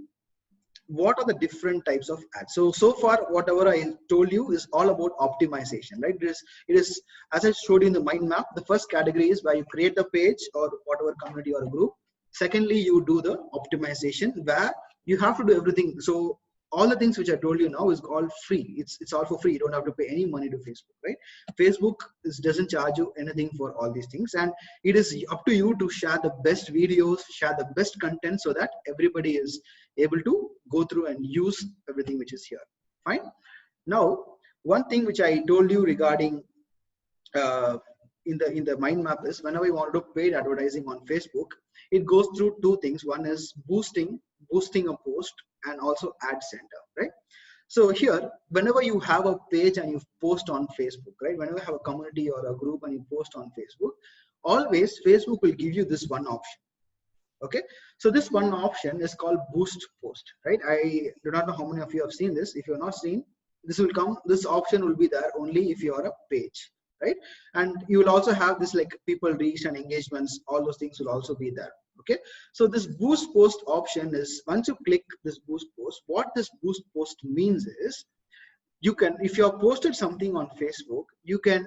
what are the different types of ads. So far whatever I told you is all about optimization, right? It is as I showed you in the mind map. The first category is where you create the page or whatever community or group. Secondly, you do the optimization where you have to do everything. So all the things which I told you now is all free. It's all for free. You don't have to pay any money to Facebook, right? Facebook doesn't charge you anything for all these things, and it is up to you to share the best videos, share the best content, so that everybody is able to go through and use everything which is here. Fine. Now, one thing which I told you regarding uh, in the mind map is whenever you want to do paid advertising on Facebook, it goes through two things. One is boosting a post, and also ad center, right? So here, whenever you have a page and you post on Facebook, right? Whenever you have a community or a group and you post on Facebook, always Facebook will give you this one option. Okay, so this one option is called boost post, right? I do not know how many of you have seen this. If you have not seen, this will come, this option will be there only if you are a page, right? And you will also have this like people reach and engagements, all those things will also be there. Okay, so this boost post option is, once you click this boost post, what this boost post means is, you can, if you have posted something on Facebook, you can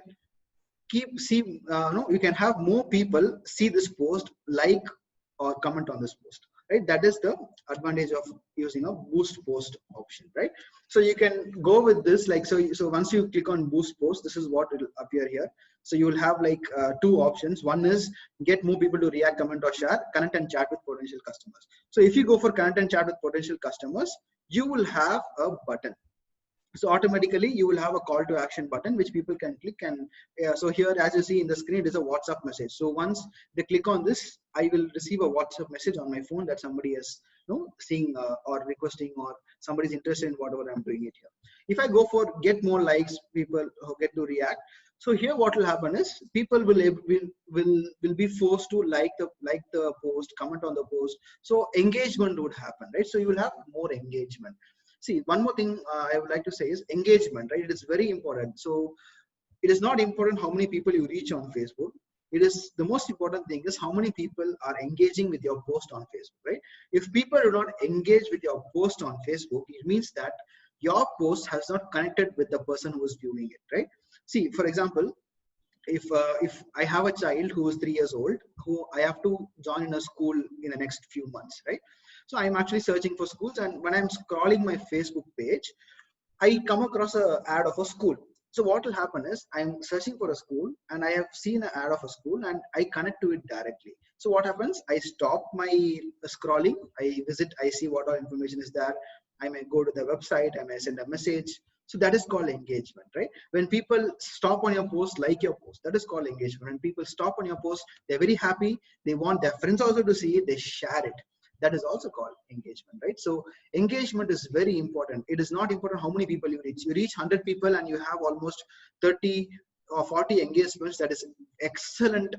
you can have more people see this post, like or comment on this post, right? That is the advantage of using a boost post option, right? So you can go with this, like, so once you click on boost post, this is what will appear here. So you will have like two options. One is get more people to react, comment or share, connect and chat with potential customers. So if you go for connect and chat with potential customers, you will have a button. So automatically you will have a call to action button which people can click, and so here, as you see in the screen, it is a WhatsApp message. So once they click on this, I will receive a WhatsApp message on my phone that somebody is seeing or requesting, or somebody's interested in whatever I'm doing it here. If I go for get more likes, people who get to react, so here what will happen is people will be forced to like the post, comment on the post, so engagement would happen, right? So you will have more engagement. See, one more thing I would like to say is engagement, right? It is very important. So it is not important how many people you reach on Facebook. It is, the most important thing is how many people are engaging with your post on Facebook, right? If people do not engage with your post on Facebook, it means that your post has not connected with the person who is viewing it, right? See, for example, if I have a child who is 3 years old, who I have to join in a school in the next few months, right? So I'm actually searching for schools, and when I'm scrolling my Facebook page, I come across an ad of a school. So what will happen is, I'm searching for a school and I have seen an ad of a school and I connect to it directly. So what happens? I stop my scrolling, I visit, I see what all information is there. I may go to the website, I may send a message. So that is called engagement, right? When people stop on your post, like your post, that is called engagement. When people stop on your post, they're very happy. They want their friends also to see it. They share it. That is also called engagement, right? So engagement is very important. It is not important how many people you reach. You reach 100 people and you have almost 30 or 40 engagements. That is excellent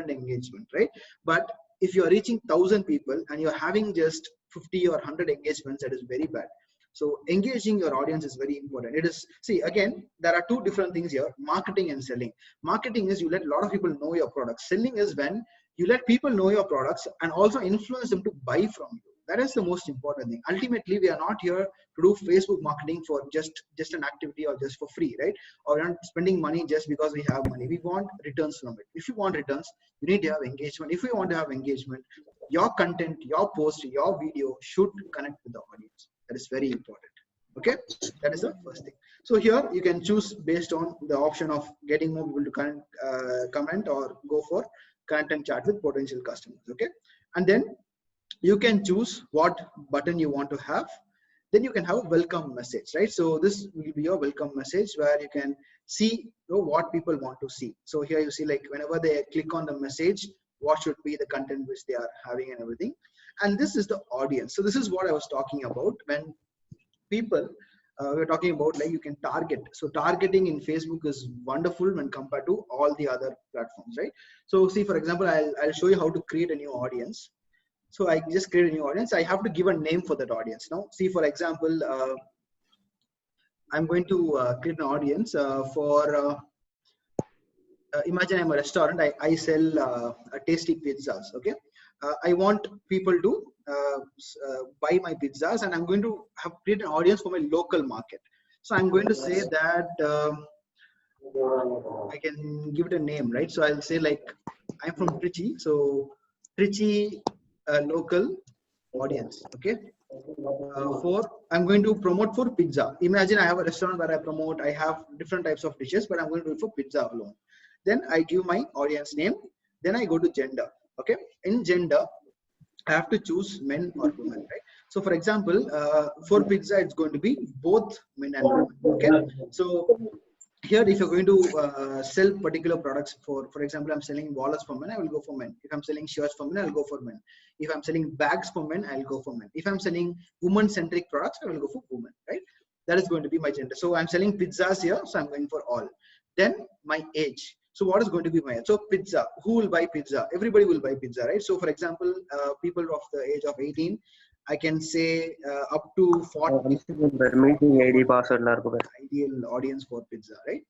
engagement, right? But if you are reaching 1,000 people and you're having just 50 or 100 engagements, that is very bad. So engaging your audience is very important. It is, see, again, there are two different things here: marketing and selling. Marketing is you let a lot of people know your products. Selling is when you let people know your products and also influence them to buy from you. That is the most important thing. Ultimately, we are not here to do Facebook marketing for just an activity or just for free, right? Or we're not spending money just because we have money. We want returns from it. If you want returns, you need to have engagement. If you want to have engagement, your content, your post, your video should connect with the audience. That is very important. Okay, that is the first thing. So here you can choose based on the option of getting more people to comment or go for connect and chat with potential customers. Okay, and then you can choose what button you want to have. Then you can have a welcome message, right? So this will be your welcome message where you can see what people want to see. So here you see, like, whenever they click on the message, what should be the content which they are having and everything. And this is the audience. So this is what I was talking about when people we're talking about, like, you can target. So targeting in Facebook is wonderful when compared to all the other platforms, right? So see, for example, I'll show you how to create a new audience. So I just create a new audience. I have to give a name for that audience. Now, see, for example, I'm going to create an audience for imagine I'm a restaurant. I sell tasty pizzas. Okay, I want people to buy my pizzas, and I'm going to have create an audience for my local market. So I'm going to say that I can give it a name, right? So I'll say like I'm from Trichy, so Trichy local audience, okay? For I'm going to promote for pizza. Imagine I have a restaurant where I promote, I have different types of dishes, but I'm going to do it for pizza alone. Then I give my audience name. Then I go to gender. Okay, in gender, I have to choose men or women, right? So for example, for pizza, it's going to be both men and women. Okay, so here if you're going to sell particular products, for example, I'm selling wallets for men, I will go for men. If I'm selling shirts for men, I'll go for men. If I'm selling bags for men, I'll go for men. If I'm selling woman centric products, I will go for women, right? That is going to be my gender. So I'm selling pizzas here, so I'm going for all. Then my age. So what is going to be my age? So pizza, who will buy pizza? Everybody will buy pizza, right? So for example, people of the age of 18, I can say up to 40 ideal audience for pizza, right?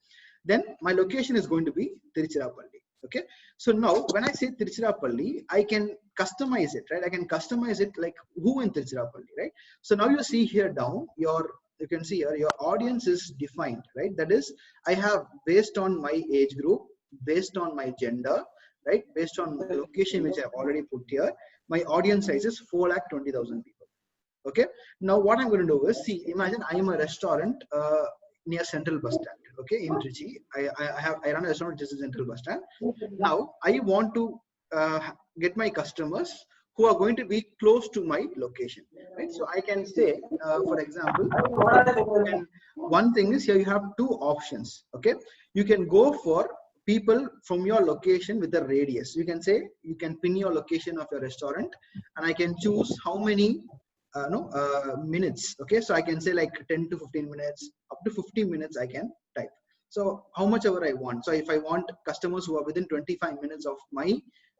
Then my location is going to be Tiruchirappalli. Okay, so now when I say Tiruchirappalli, I can customize it, right? I can customize it like who in Tiruchirappalli, right? So now you see here down, you can see here your audience is defined, right? That is, I have based on my age group, based on my gender, right? Based on the location which I've already put here, my audience size is 4,20,000 people. Okay, now what I'm going to do is, see, imagine I am a restaurant near Central Bus Stand. Okay, in Trichy, I run a restaurant which is Central Bus Stand. Now I want to get my customers who are going to be close to my location, right? So I can say, for example, one thing is here you have two options. Okay, you can go for people from your location with the radius. You can say you can pin your location of your restaurant, and I can choose how many minutes. Okay, so I can say like 10 to 15 minutes, up to 50 minutes I can type. So how much ever I want. So if I want customers who are within 25 minutes of my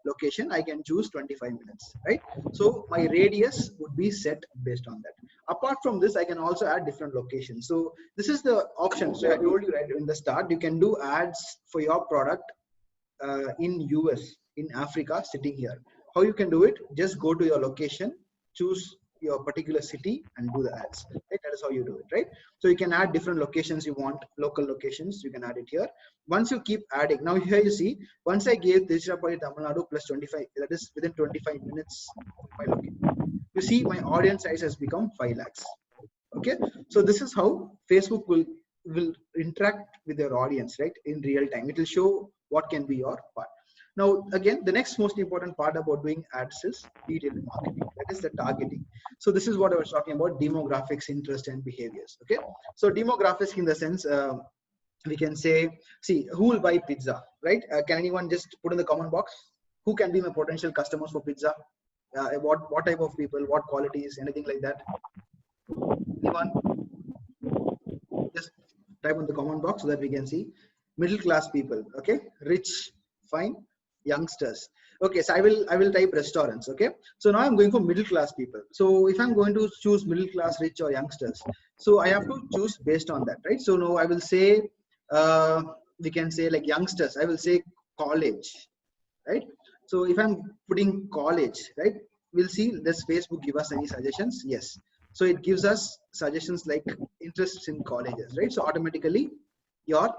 location, I can choose 25 minutes, right? So my radius would be set based on that. Apart from this, I can also add different locations. So this is the option. So I told you right in the start, you can do ads for your product in US, in Africa, sitting here. How you can do it? Just go to your location, choose your particular city and do the ads, right? That is how you do it, right? So you can add different locations you want, local locations, you can add it here. Once you keep adding, now here you see, once I gave Tiruchirappalli, Tamil Nadu plus 25, that is within 25 minutes of my location. You see my audience size has become 5 lakhs. Okay, so this is how Facebook will interact with your audience, right? In real time, it will show what can be your part. Now, again, the next most important part about doing ads is detailed marketing. That is the targeting. So this is what I was talking about: demographics, interest, and behaviors. Okay. So demographics, in the sense, we can say, see, who will buy pizza, right? Can anyone just put in the comment box who can be my potential customers for pizza? What type of people? What qualities? Anything like that? Anyone? Just type on the comment box so that we can see. Middle class people. Okay. Rich, fine. Youngsters. Okay, so I will type restaurants. Okay, so now I'm going for middle class people. So if I'm going to choose middle class, rich, or youngsters, so I have to choose based on that, right? So now I will say we can say like youngsters, I will say college, right? So if I'm putting college, right, we'll see, does Facebook give us any suggestions? Yes. So it gives us suggestions like interests in colleges, right? So automatically your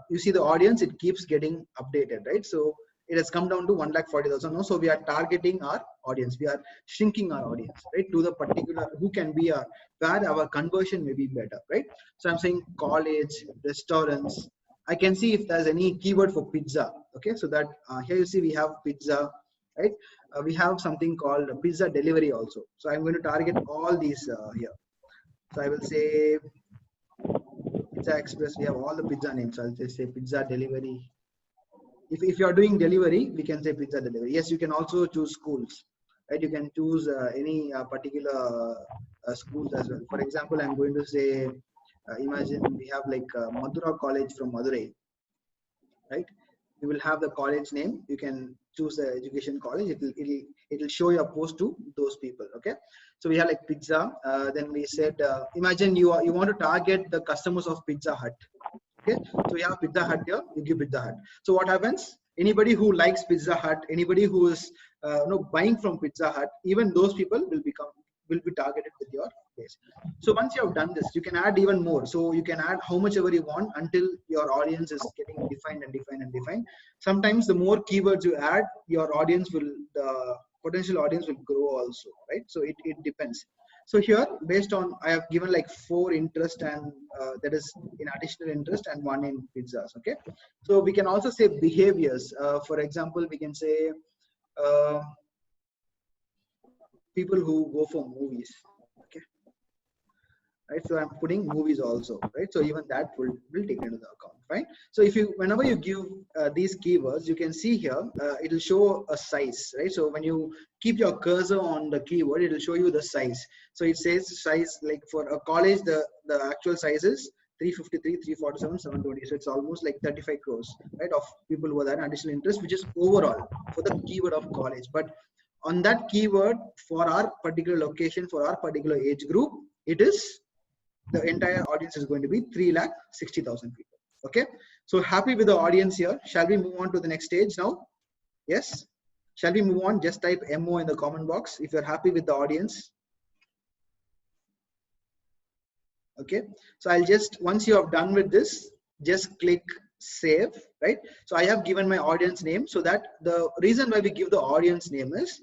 you see the audience, it keeps getting updated, right? So it has come down to 1,40,000 now. So we are targeting our audience, we are shrinking our audience, right, to the particular who can be a where our conversion may be better, right? So I'm saying college, restaurants. I can see if there's any keyword for pizza. Okay, so that here you see we have pizza, right? We have something called pizza delivery also. So I'm going to target all these here. So I will say Pizza Express, we have all the pizza names. I'll just say pizza delivery. If you are doing delivery, we can say pizza delivery. Yes, you can also choose schools, right? You can choose any particular schools as well. For example, I'm going to say, imagine we have like Madura College from Madurai, right? You will have the college name. You can choose the education college. It'll show your post to those people. Okay, so we have like pizza. Then we said, imagine you want to target the customers of Pizza Hut. Okay, so we have Pizza Hut here. You give Pizza Hut. So what happens? Anybody who likes Pizza Hut, anybody who is buying from Pizza Hut, even those people will be targeted with your base. So once you have done this, you can add even more. So you can add how much ever you want until your audience is getting defined and defined and defined. Sometimes the more keywords you add, your audience will, the potential audience will grow also, right? So it depends. So here, based on, I have given like 4 interest, and that is in additional interest, and 1 in pizzas. Okay. So we can also say behaviors. For example, we can say uh, people who go for movies. Okay. Right. So I'm putting movies also, right? So even that will take into the account, right? So if you, whenever you give these keywords, you can see here, it will show a size, right? So when you keep your cursor on the keyword, it will show you the size. So it says size, like for a college, the actual size is 353, 347, 720. So it's almost like 35 crores, right? Of people who are that additional interest, which is overall for the keyword of college. But on that keyword, for our particular location, for our particular age group, it is, the entire audience is going to be 3,60,000 people. Okay. So happy with the audience here. Shall we move on to the next stage now? Yes. Shall we move on? Just type MO in the comment box if you're happy with the audience. Okay. So I'll just, once you have done with this, just click save, right? So I have given my audience name, so that the reason why we give the audience name is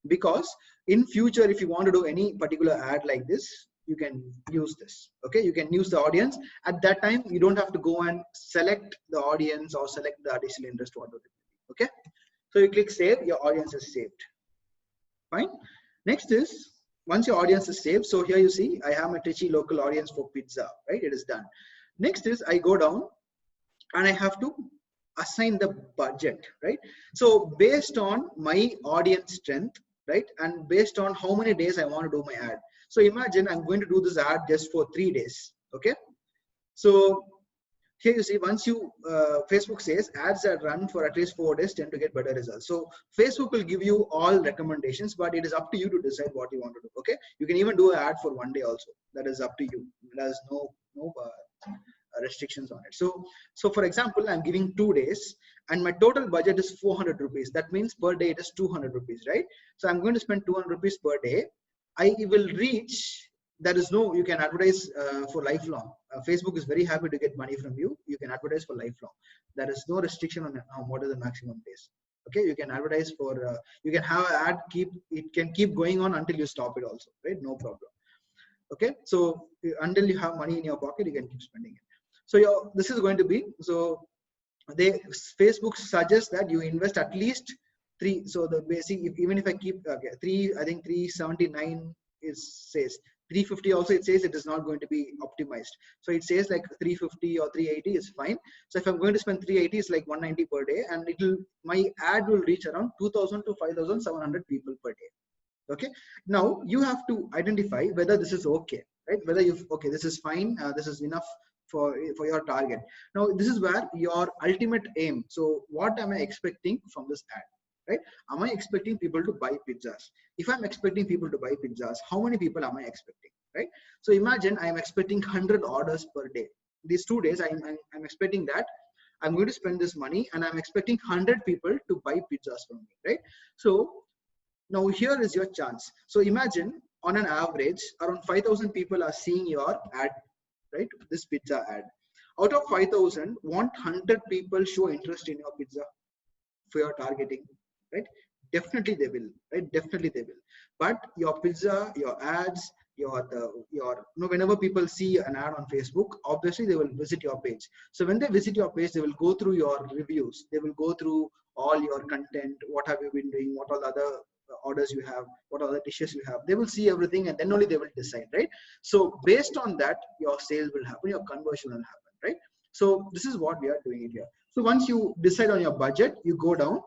because in future, if you want to do any particular ad like this, you can use this. Okay. You can use the audience. At that time, you don't have to go and select the audience or select the additional interest. Okay. So you click save, your audience is saved. Fine. Next is, once your audience is saved, so here you see I have a Trichy local audience for pizza, right? It is done. Next is I go down and I have to assign the budget, right? So based on my audience strength, right, and based on how many days I want to do my ad. So imagine I'm going to do this ad just for 3 days. Okay. So here you see, once you, Facebook says ads that run for at least 4 days tend to get better results. So Facebook will give you all recommendations, but it is up to you to decide what you want to do. Okay. You can even do an ad for 1 day also. That is up to you. There's no restrictions on it. So for example, I'm giving 2 days and my total budget is 400 rupees. That means per day it is 200 rupees, right? So I'm going to spend 200 rupees per day. I will reach, there is no, you can advertise for lifelong. Facebook is very happy to get money from you. You can advertise for lifelong. There is no restriction on what is the maximum days. Okay, you can advertise for, you can have an ad, it can keep going on until you stop it also, right? No problem. Okay, so until you have money in your pocket, you can keep spending it. So this is going to be, so Facebook suggests that you invest at least 3. So the basic, even if I keep 3, I think 379 says 350 also, it says it is not going to be optimized. So it says like 350 or 380 is fine. So if I'm going to spend 380, it's like 190 per day, and my ad will reach around 2,000 to 5,700 people per day. Okay. Now you have to identify whether this is okay, right? Whether okay, this is fine, this is enough for your target. Now this is where your ultimate aim. So what am I expecting from this ad, right? Am I expecting people to buy pizzas? If I'm expecting people to buy pizzas, how many people am I expecting, right? So imagine I'm expecting 100 orders per day. These 2 days, I'm expecting that I'm going to spend this money, and I'm expecting 100 people to buy pizzas from me, right? So now here is your chance. So imagine on an average, around 5,000 people are seeing your ad, right? This pizza ad. Out of 5,000, want 100 people show interest in your pizza for your targeting, right? Definitely they will, right? Definitely they will. But your pizza, your ads, whenever people see an ad on Facebook, obviously they will visit your page. So when they visit your page, they will go through your reviews. They will go through all your content. What have you been doing? What all other orders you have? What other dishes you have? They will see everything, and then only they will decide, right? So based on that, your sales will happen, your conversion will happen, right? So this is what we are doing it here. So once you decide on your budget, you go down,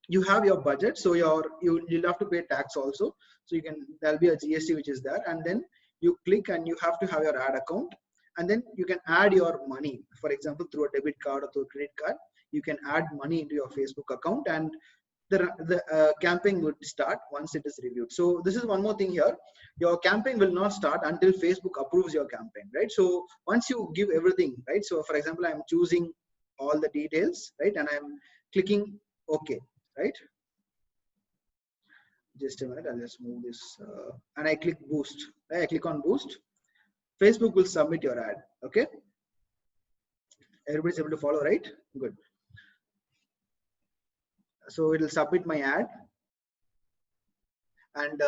you have your budget. So you'll have to pay tax also. So there'll be a GST which is there, and then you click and you have to have your ad account, and then you can add your money. For example, through a debit card or through a credit card, you can add money into your Facebook account, and the campaign would start once it is reviewed. So this is one more thing here. Your campaign will not start until Facebook approves your campaign, right? So once you give everything, right? So for example, I'm choosing all the details, right? And I'm clicking OK, right? Just a minute, I'll just move this and I click boost. I click on boost. Facebook will submit your ad. Okay, everybody's able to follow, right? Good. So it will submit my ad, and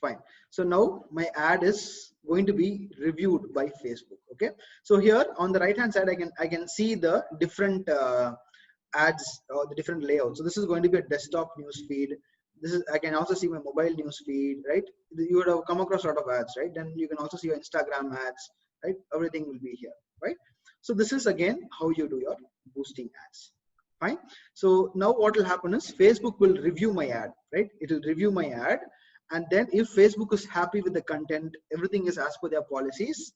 fine. So now my ad is going to be reviewed by Facebook. Okay, so here on the right hand side I can see the different ads or the different layouts. So this is going to be a desktop news feed. This is, I can also see my mobile news feed, right? You would have come across a lot of ads, right? Then you can also see your Instagram ads, right? Everything will be here, right? So this is again how you do your boosting ads. Fine. So now what will happen is Facebook will review my ad, right? It will review my ad, and then if Facebook is happy with the content, everything is as per their policies,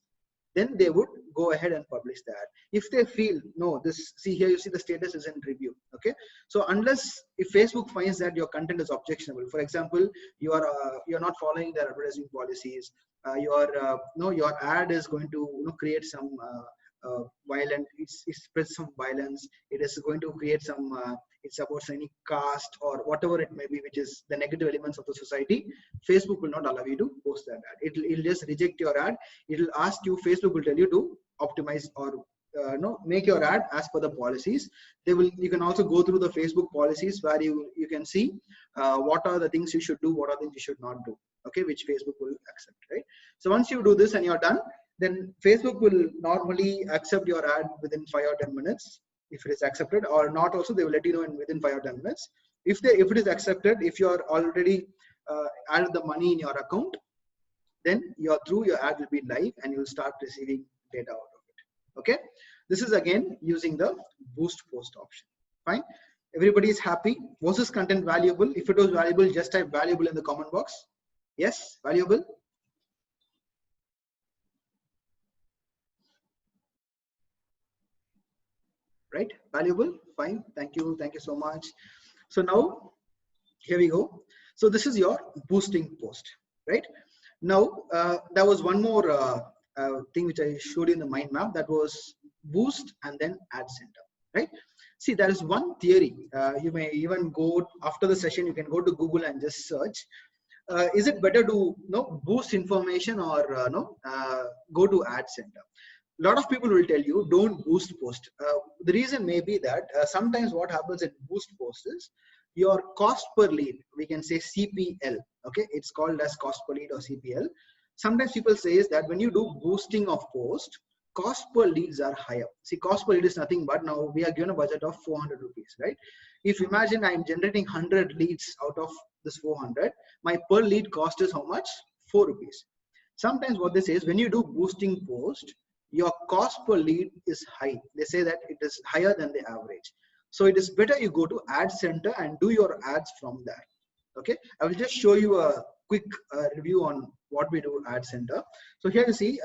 then they would go ahead and publish that. If they feel no, this, see here, you see the status is in review. Okay, so unless if Facebook finds that your content is objectionable, for example, you're not following their advertising policies, your ad is going to create some violent, it's spreads some violence, it is going to create some it's about any caste or whatever it may be, which is the negative elements of the society, Facebook will not allow you to post that ad. It'll just reject your ad. It'll ask you, Facebook will tell you to optimize or make your ad as per the policies. You can also go through the Facebook policies where you can see what are the things you should do, what are the things you should not do, okay, which Facebook will accept, right? So once you do this and you're done, then Facebook will normally accept your ad within 5 or 10 minutes. If it is accepted or not, also they will let you know within 5 or 10 minutes. If it is accepted, if you are already added the money in your account, then your ad will be live and you will start receiving data out of it. Okay, this is again using the boost post option. Fine, everybody is happy. Was this content valuable? If it was valuable, just type valuable in the comment box. Yes, valuable. Right, valuable. Fine, thank you so much. So now here we go. So this is your boosting post, right? Now there was one more thing which I showed you in the mind map, that was boost and then ad center, right? See, there is one theory. You may even go after the session, you can go to Google and just search, is it better to boost information or go to ad center? A lot of people will tell you don't boost post. The reason may be that sometimes what happens at boost post is your cost per lead, we can say CPL, okay, it's called as cost per lead or CPL. Sometimes people say is that when you do boosting of post, cost per leads are higher. See, cost per lead is nothing but, now we are given a budget of 400 rupees, right? If imagine I'm generating 100 leads out of this 400, my per lead cost is how much? 4 rupees. Sometimes what they say is when you do boosting post, your cost per lead is high. They say that it is higher than the average. So it is better you go to ad center and do your ads from there. Okay, I will just show you a quick review on what we do ad center. So here you see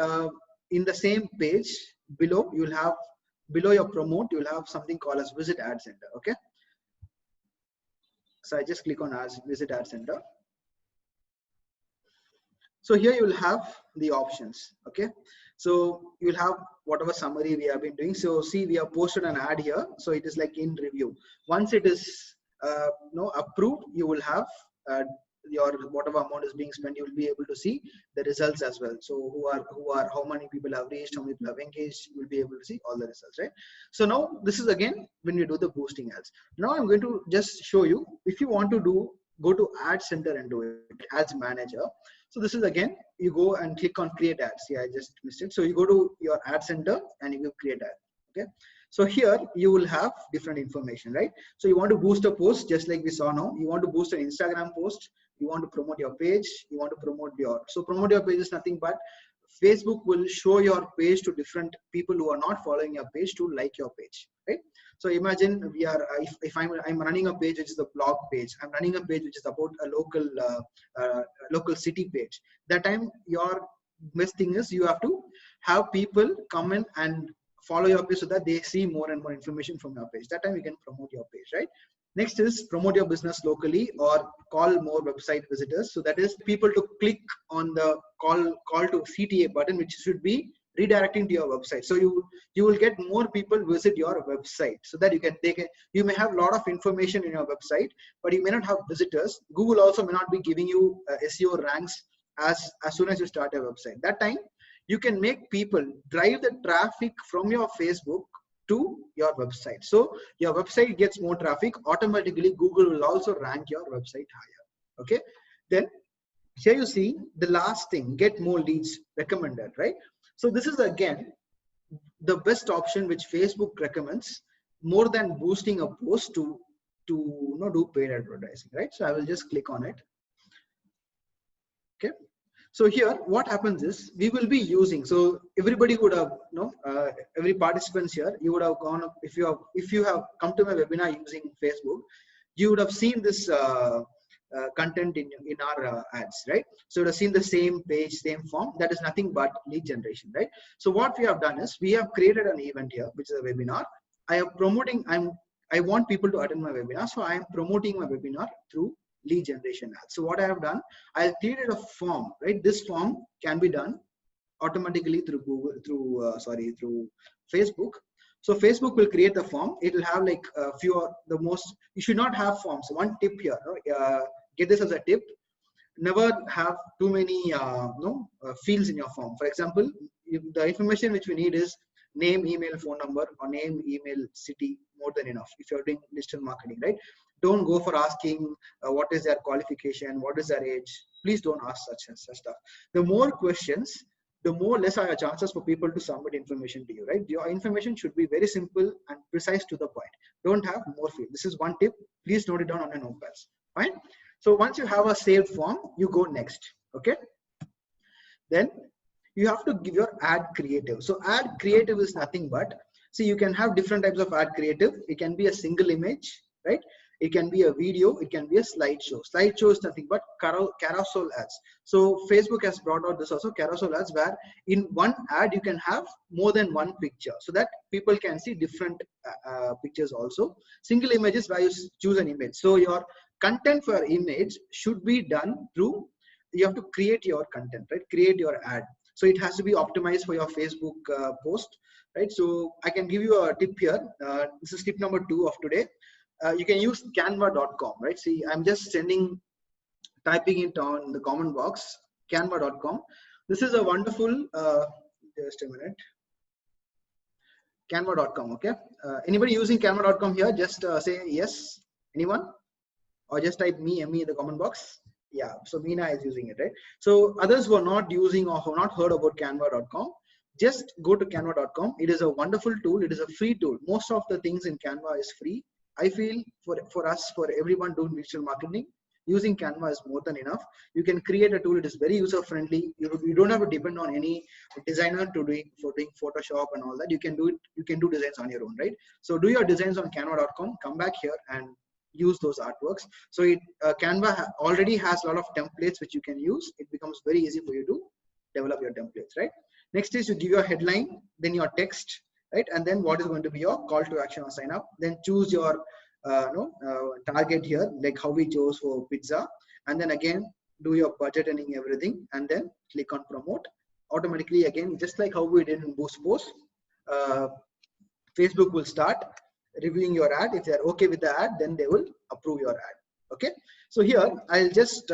in the same page below, you will have below your promote, you will have something called as visit ad center. Okay, so I just click on visit ad center. So here you will have the options. Okay, so you will have whatever summary we have been doing. So see, we have posted an ad here, so it is like in review. Once it is approved, you will have your whatever amount is being spent, you will be able to see the results as well. So how many people have reached, how many people have engaged, you will be able to see all the results, right? So now this is again when you do the boosting ads. Now I'm going to just show you, if you want to go to ad center and do it, ads manager. So this is again, you go and click on create ads. Yeah, I just missed it. So you go to your ad center and you will create ad. Okay, so here you will have different information, right? So you want to boost a post, just like we saw now. You want to boost an Instagram post, you want to promote your page, you want to promote promote your page is nothing but Facebook will show your page to different people who are not following your page to like your page, right? So imagine we are if I'm running a page which is a blog page, I'm running a page which is about a local city page. That time your best thing is you have to have people come in and follow your page so that they see more and more information from your page. That time you can promote your page, right? Next is promote your business locally or call more website visitors. So that is people to click on the call to CTA button, which should be redirecting to your website. So you will get more people visit your website, so that you may have a lot of information in your website, but you may not have visitors. Google also may not be giving you SEO ranks as soon as you start your website. That time you can make people drive the traffic from your Facebook to your website. So your website gets more traffic, automatically Google will also rank your website higher. Okay, then here you see the last thing, get more leads recommended, right? So this is again the best option which Facebook recommends, more than boosting a post to do paid advertising, right? So I will just click on it. Okay, so here what happens is we will be using, so everybody would have every participants here, you would have gone, if you have come to my webinar using Facebook, you would have seen this content in our ads, right? So you would have seen the same page, same form. That is nothing but lead generation, right? So what we have done is we have created an event here, which is a webinar. I want people to attend my webinar, so I am promoting my webinar through lead generation ads. So what I have done, I created a form, right? This form can be done automatically through Google, through Facebook. So Facebook will create the form. It will have like a few you should not have forms. One tip here, get this as a tip. Never have too many fields in your form. For example, the information which we need is name, email, phone number, or name, email, city, more than enough if you're doing digital marketing, right? Don't go for asking what is their qualification, what is their age. Please don't ask such stuff. The more questions, the more less are your chances for people to submit information to you, right? Your information should be very simple and precise to the point. Don't have more fields. This is one tip. Please note it down on your notepads. Fine. So once you have a saved form, you go next. Okay. Then you have to give your ad creative. So ad creative is nothing but, see, you can have different types of ad creative. It can be a single image, right? It can be a video, it can be a slideshow. Slideshow is nothing but carousel ads. So Facebook has brought out this also, carousel ads, where in one ad you can have more than one picture, so that people can see different pictures also. Single images where you choose an image. So your content for your image should be done through, you have to create your content, right? Create your ad. So it has to be optimized for your Facebook post, right? So I can give you a tip here. This is tip number 2 of today. You can use canva.com, right? See, I'm just typing it on the comment box, canva.com. This is a wonderful, just a minute, canva.com, okay? Anybody using canva.com here? Just say yes. Anyone? Or just type me, in the comment box. Yeah, so Meena is using it, right? So others who are not using or have not heard about canva.com, just go to canva.com. It is a wonderful tool. It is a free tool. Most of the things in Canva is free. I feel for us, for everyone doing digital marketing, using Canva is more than enough. You can create a tool. It is very user friendly. You don't have to depend on any designer for doing Photoshop and all that. You can do it. You can do designs on your own, right? So do your designs on canva.com. Come back here and use those artworks. So Canva already has a lot of templates which you can use. It becomes very easy for you to develop your templates, right? Next is you give your headline, then your text, right? And then what is going to be your call to action or sign up. Then choose your target here, like how we chose for pizza. And then again, do your budgeting, everything, and then click on promote. Automatically, again, just like how we did in Boost Post, Facebook will start reviewing your ad. If they're okay with the ad, then they will approve your ad. Okay. So here, I'll just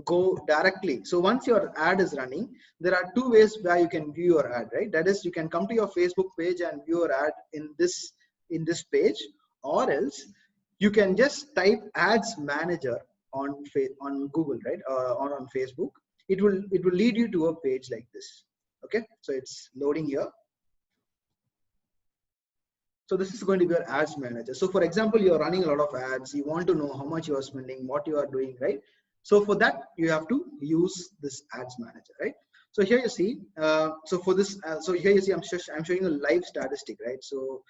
go directly. So once your ad is running, there are 2 ways where you can view your ad, right? That is, you can come to your Facebook page and view your ad in this page, or else you can just type ads manager on Google, right? Or on Facebook. It will lead you to a page like this. Okay, so it's loading here. So this is going to be your ads manager. So for example, you're running a lot of ads. You want to know how much you are spending, what you are doing, right? So for that, you have to use this ads manager, right? So here you see, so for this, so here you see, I'm showing a live statistic, right? So,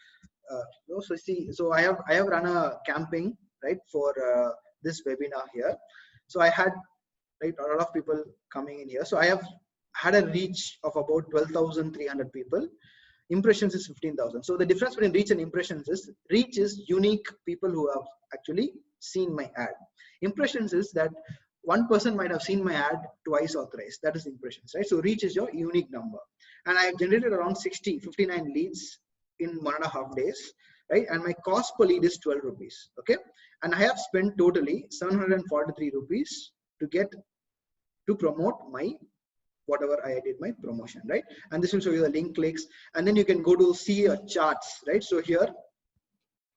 so I have run a campaign, right, for this webinar here. So I had, right, a lot of people coming in here. So I have had a reach of about 12,300 people. Impressions is 15,000. So the difference between reach and impressions is, reach is unique people who have actually seen my ad. Impressions is that one person might have seen my ad twice or thrice. That is impressions, right? So reach is your unique number. And I have generated around 59 leads in 1.5 days, right? And my cost per lead is 12 rupees, okay? And I have spent totally 743 rupees to promote my whatever I did my promotion, right? And this will show you the link clicks, and then you can go to see your charts, right? So here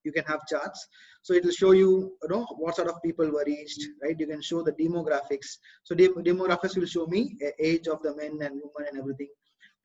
you can have charts, so it will show you, what sort of people were reached, right? You can show the demographics. So demographics will show me age of the men and women and everything.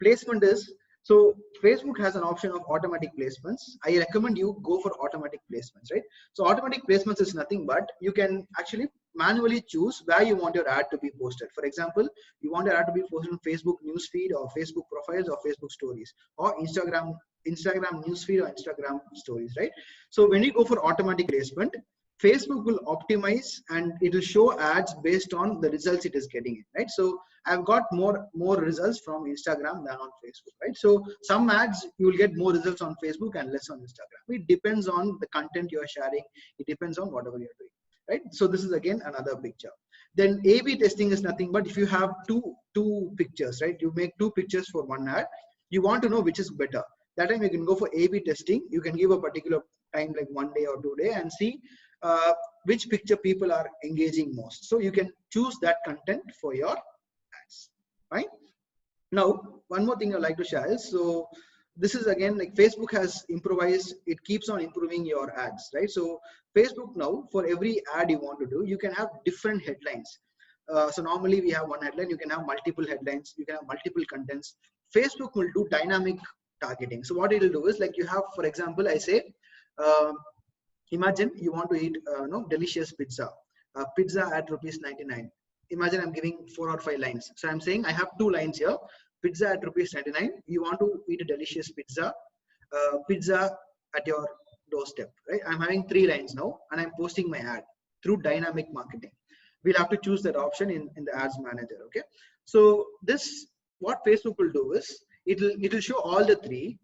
Placement is, so Facebook has an option of automatic placements. I recommend you go for automatic placements, right? So automatic placements is nothing but you can actually manually choose where you want your ad to be posted. For example, you want your ad to be posted on Facebook newsfeed or Facebook profiles or Facebook stories or Instagram newsfeed or Instagram stories, right? So when you go for automatic placement, Facebook will optimize and it will show ads based on the results it is getting, right? So I've got more results from Instagram than on Facebook, right? So some ads you will get more results on Facebook and less on Instagram. It depends on the content you are sharing. It depends on whatever you're doing, right? So this is again another picture. Then A/B testing is nothing but if you have two pictures, right? You make two pictures for one ad. You want to know which is better. That time you can go for A/B testing. You can give a particular time like 1 day or 2 days and see which picture people are engaging most. So you can choose that content for your ads, right? Now, one more thing I'd like to share is, so this is again like Facebook has improvised, it keeps on improving your ads, right? So Facebook now, for every ad you want to do, you can have different headlines. So normally we have one headline, you can have multiple headlines, you can have multiple contents. Facebook will do dynamic targeting. So what it will do is like you have, for example, I say, imagine you want to eat delicious pizza at ₹99. Imagine I'm giving 4 or 5 lines. So I'm saying I have 2 lines here. Pizza at ₹99. You want to eat a delicious pizza at your doorstep, right? I'm having 3 lines now and I'm posting my ad through dynamic marketing. We'll have to choose that option in the ads manager, okay? So this, what Facebook will do is it'll show all the 3.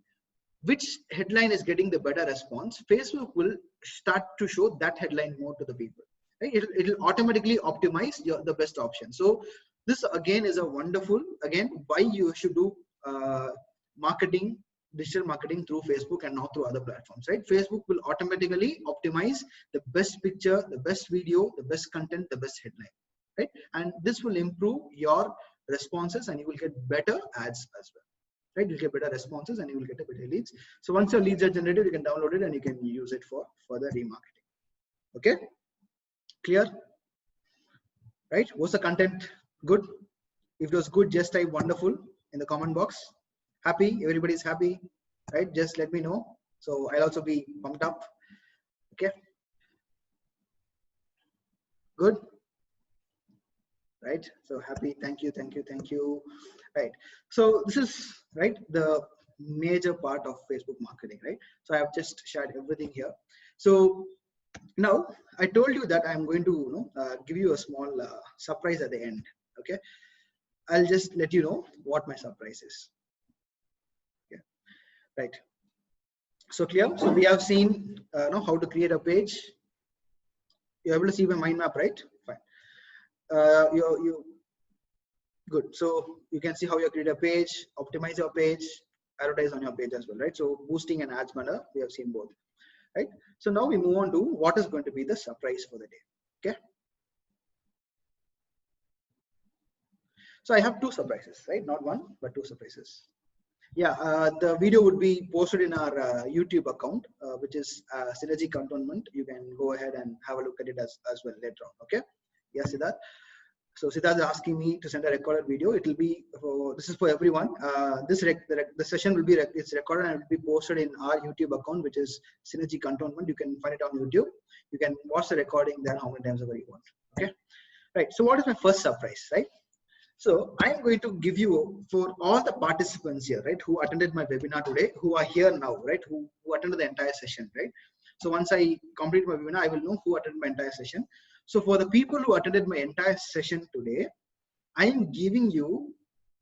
Which headline is getting the better response, Facebook will start to show that headline more to the people, right? It'll automatically optimize the best option. So this again is a wonderful, again, why you should do digital marketing through Facebook and not through other platforms, right? Facebook will automatically optimize the best picture, the best video, the best content, the best headline, right? And this will improve your responses and you will get better ads as well. Right, you'll get better responses and you will get a better leads. So once your leads are generated, you can download it and you can use it for further remarketing. Okay, clear? Right? Was the content good? If it was good, just type wonderful in the comment box. Happy? Everybody's happy, right? Just let me know. So I'll also be pumped up. Okay. Good. Right, so happy, thank you. Right, so this is right the major part of Facebook marketing, right? So I have just shared everything here. So now I told you that I'm going to give you a small surprise at the end. Okay, I'll just let you know what my surprise is. Yeah, right, so clear. So we have seen how to create a page. You're able to see my mind map, right? Fine. You good. So you can see how you create a page, optimize your page, advertise on your page as well, right? So boosting and ads manner, we have seen both, right? So now we move on to what is going to be the surprise for the day. Okay. So I have 2 surprises, right? Not 1, but 2 surprises. Yeah, the video would be posted in our YouTube account, which is Synergy Cantonment. You can go ahead and have a look at it as well later on. Okay. Yes, Siddharth. So Siddharth is asking me to send a recorded video. It will be this is for everyone. The session will be it's recorded and it will be posted in our YouTube account, which is Synergy Cantonment. You can find it on YouTube. You can watch the recording there how many times ever you want. Okay, right. So what is my first surprise, right? So I am going to give you, for all the participants here, right, who attended my webinar today, who are here now, right, who attended the entire session, right? So once I complete my webinar, I will know who attended my entire session. So for the people who attended my entire session today, I am giving you,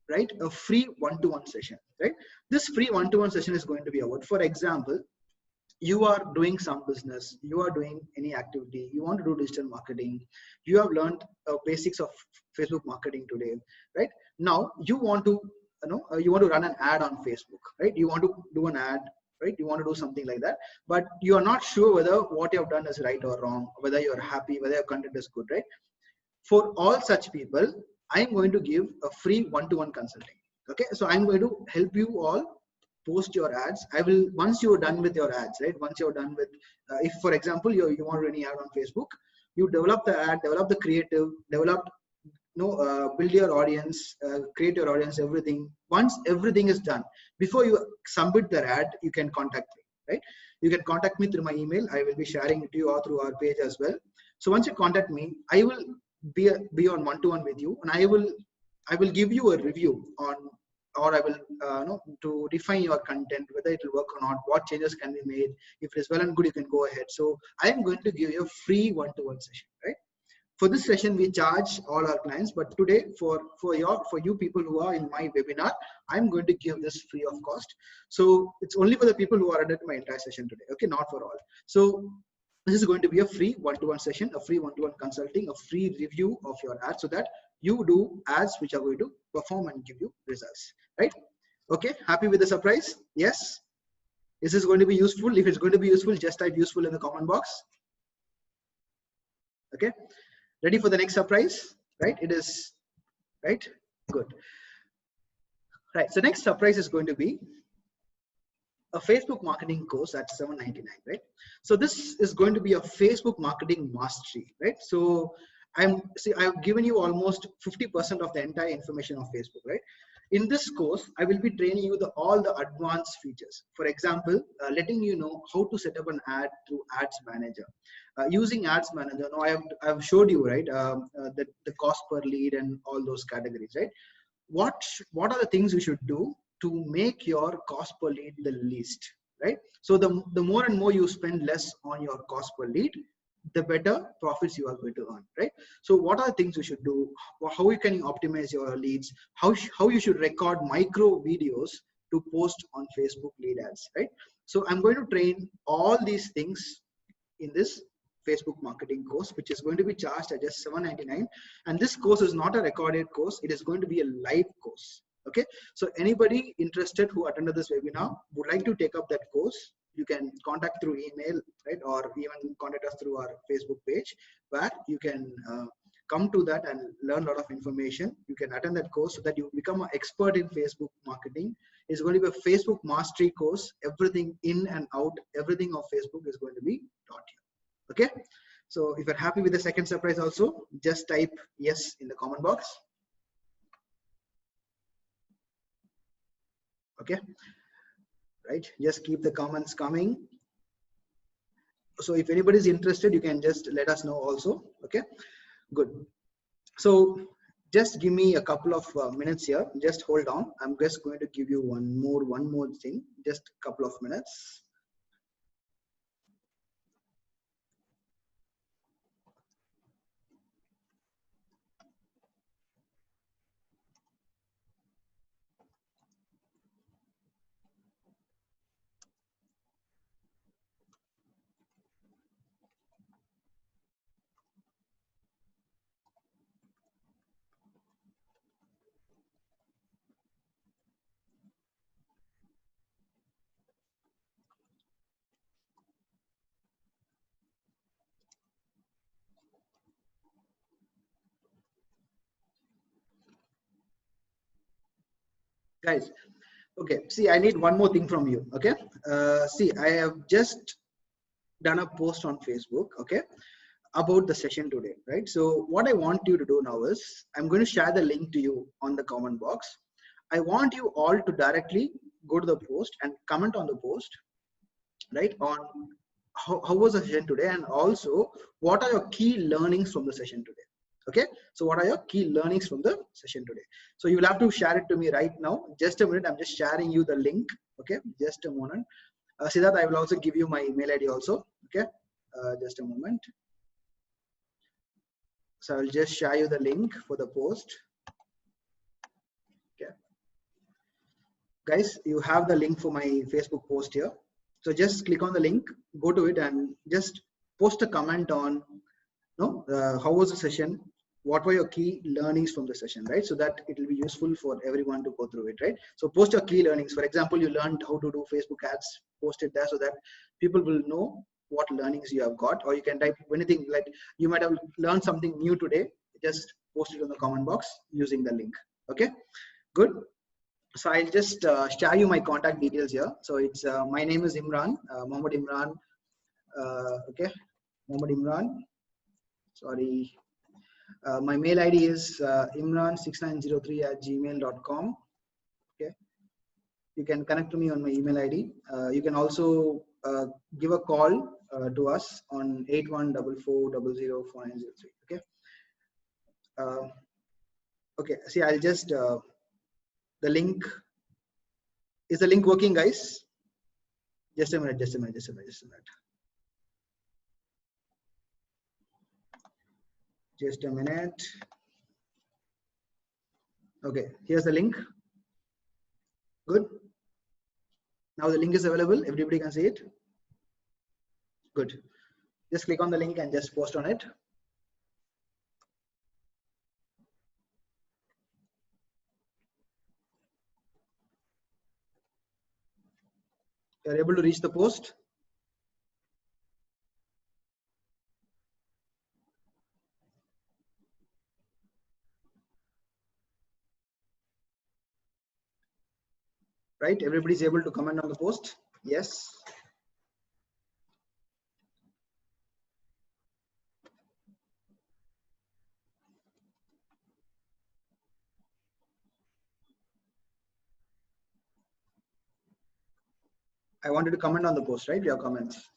right, a free one-to-one session, right? This free one-to-one session is going to be about, for example, you are doing some business, you are doing any activity, you want to do digital marketing, you have learned basics of Facebook marketing today, right? Now you want to, you want to run an ad on Facebook, right? You want to do an ad, right? You want to do something like that, but you are not sure whether what you have done is right or wrong, whether you're happy, whether your content is good, right? For all such people, I'm going to give a free one-to-one consulting. Okay, so I'm going to help you all post your ads. I will, once you're done with your ads, right? Once you're done with, if for example, you want any ad on Facebook, you develop the ad, develop the creative, develop, build your audience, create your audience, everything. Once everything is done, before you submit the ad, you can contact me, right? You can contact me through my email. I will be sharing it to you or through our page as well. So once you contact me, I will be on one-to-one with you, and I will give you a review on, or I will to define your content, whether it will work or not, what changes can be made. If it is well and good, you can go ahead. So I am going to give you a free one-to-one session, right? For this session, we charge all our clients, but today for you people who are in my webinar, I'm going to give this free of cost. So it's only for the people who are attending my entire session today, okay, not for all. So this is going to be a free one-to-one session, a free one-to-one consulting, a free review of your ads, so that you do ads which are going to perform and give you results, right? Okay, happy with the surprise? Yes. Is this going to be useful? If it's going to be useful, just type useful in the comment box. Okay, ready for the next surprise? Right, it is, right? Good. Right, so next surprise is going to be a Facebook marketing course at $7.99, right? So this is going to be a Facebook marketing mastery, right? So I've given you almost 50% of the entire information of Facebook, right? In this course, I will be training you all the advanced features. For example, letting you know how to set up an ad through Ads Manager. Using Ads Manager, now I've showed you, right, the cost per lead and all those categories, right? What are the things you should do to make your cost per lead the least, right? So the more and more you spend less on your cost per lead, the better profits you are going to earn, right? So what are the things you should do? How can you optimize your leads? How you should record micro videos to post on Facebook lead ads, right? So I'm going to train all these things in this Facebook marketing course, which is going to be charged at just $7.99. And this course is not a recorded course. It is going to be a live course. Okay. So anybody interested who attended this webinar would like to take up that course, you can contact through email, right? Or even contact us through our Facebook page, where you can come to that and learn a lot of information. You can attend that course so that you become an expert in Facebook marketing. It's going to be a Facebook mastery course. Everything in and out, everything of Facebook is going to be taught here. Okay, so if you're happy with the second surprise also, just type yes in the comment box. Okay, right, just keep the comments coming. So if anybody is interested, you can just let us know also. Okay, good. So just give me a couple of minutes here. Just hold on. I'm just going to give you one more thing. Just a couple of minutes. Guys, okay, see, I need one more thing from you. Okay, see, I have just done a post on Facebook, okay, about the session today, right? So what I want you to do now is, I'm going to share the link to you on the comment box. I want you all to directly go to the post and comment on the post, right, on how was the session today, and also what are your key learnings from the session today. Okay, so what are your key learnings from the session today? So you will have to share it to me right now. Just a minute, I'm just sharing you the link. Okay, just a moment. Siddharth, I will also give you my email ID also. Okay, just a moment. So I'll just share you the link for the post. Okay, guys, you have the link for my Facebook post here. So just click on the link, go to it, and just post a comment on, how was the session, what were your key learnings from the session, right? So that it will be useful for everyone to go through it, right? So post your key learnings. For example, you learned how to do Facebook ads, post it there so that people will know what learnings you have got. Or you can type anything, like you might have learned something new today, just post it in the comment box using the link. Okay, good. So I'll just share you my contact details here. So it's my name is Imran, Mohamed Imran. Okay, Mohamed Imran. Sorry. My mail ID is imran6903@gmail.com. Okay, you can connect to me on my email ID. You can also give a call to us on 8144004903. Okay. Okay. See, I'll just the link. Is the link working, guys? Just a minute. Just a minute. Just a minute. Just a minute. Just a minute. Okay, here's the link. Good. Now the link is available. Everybody can see it. Good. Just click on the link and just post on it. You're able to reach the post. Right? Everybody's able to comment on the post. Yes. I wanted to comment on the post, right? Your comments.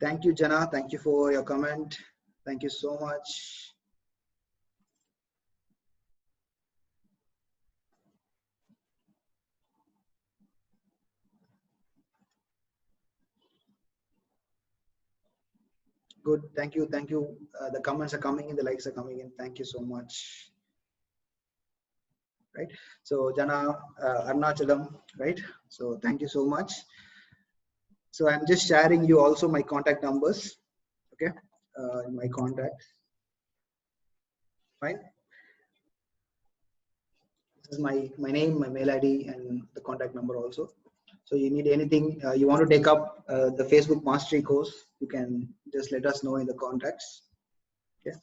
Thank you, Jana. Thank you for your comment. Thank you so much. Good. Thank you. Thank you. The comments are coming in. The likes are coming in. Thank you so much. Right. So Jana, Arnachalam, right? So thank you so much. So I'm just sharing you also my contact numbers. Okay. My contact. Fine. This is my name, my mail ID, and the contact number also. So you need anything, you want to take up the Facebook Mastery course, you can just let us know in the contacts. Okay.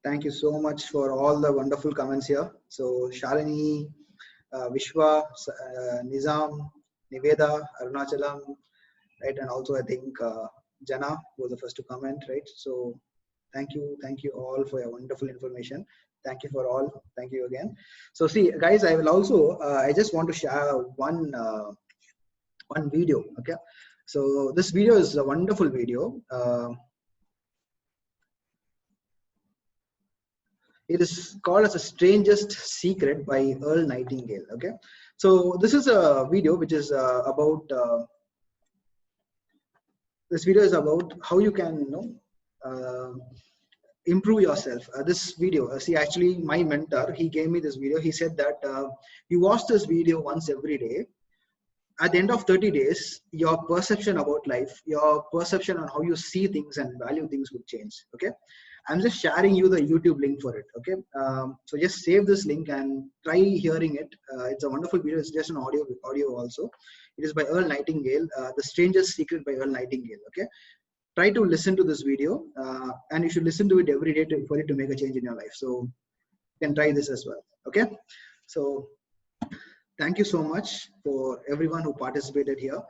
Thank you so much for all the wonderful comments here. So Shalini, Vishwa, Nizam, Niveda, Arunachalam, right? And also I think Jana was the first to comment, right? So thank you all for your wonderful information. Thank you for all. Thank you again. So see, guys, I will also I just want to share one video. Okay, so this video is a wonderful video. It is called as a Strangest Secret by Earl Nightingale. Okay, so this is a video which is about this video is about how you can improve yourself. This video, see, actually my mentor, he gave me this video. He said that you watch this video once every day. At the end of 30 days, your perception about life, your perception on how you see things and value things would change. Okay, I'm just sharing you the YouTube link for it. Okay, so just save this link and try hearing it. It's a wonderful video. It's just an audio also. It is by Earl Nightingale, The Strangest Secret by Earl Nightingale. Okay, try to listen to this video, and you should listen to it every day for it to make a change in your life. So you can try this as well. Okay, so thank you so much for everyone who participated here.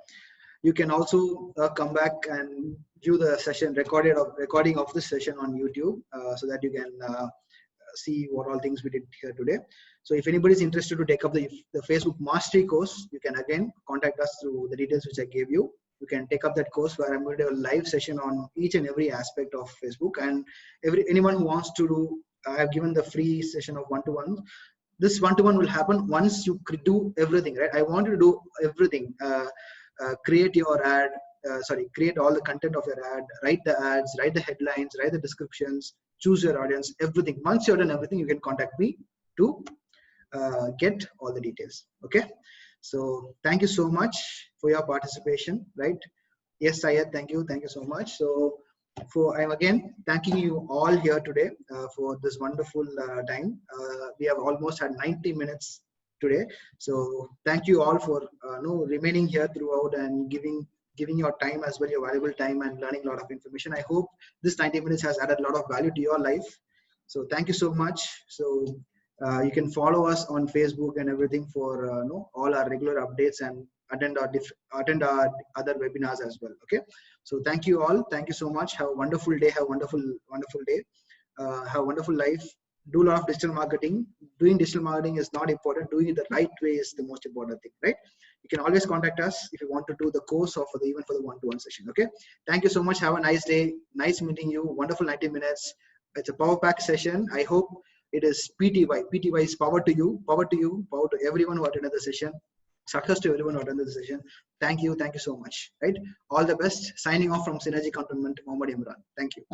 You can also come back and view the session recording of this session on YouTube, so that you can see what all things we did here today. So if anybody is interested to take up the Facebook Mastery course, you can again contact us through the details which I gave you. you can take up that course where I'm going to do a live session on each and every aspect of Facebook. And anyone who wants to do, I have given the free session of one-to-one. This one-to-one will happen once you do everything, right? I want you to do everything. Create your ad, create all the content of your ad, write the ads, write the headlines, write the descriptions, choose your audience, everything. Once you've done everything, you can contact me to get all the details. Okay. So thank you so much for your participation, right? Yes, Syed, thank you so much. So I'm again thanking you all here today for this wonderful time. We have almost had 90 minutes today. So thank you all for remaining here throughout and giving your time as well, your valuable time, and learning a lot of information. I hope this 90 minutes has added a lot of value to your life. So thank you so much. So you can follow us on Facebook and everything for all our regular updates, and attend our other webinars as well. Okay. So thank you all. Thank you so much. Have a wonderful day. Have a wonderful day. Have a wonderful life. Do a lot of digital marketing. Doing digital marketing is not important. Doing it the right way is the most important thing, right? You can always contact us if you want to do the course or even for the one-to-one session. Okay. Thank you so much. Have a nice day. Nice meeting you. Wonderful 90 minutes. It's a power pack session. I hope it is PTY. PTY is power to you, power to everyone who attended the session. Success to everyone who attended the session. Thank you so much. Right? All the best. Signing off from Synergy Cantonment, Mohamed Imran. Thank you.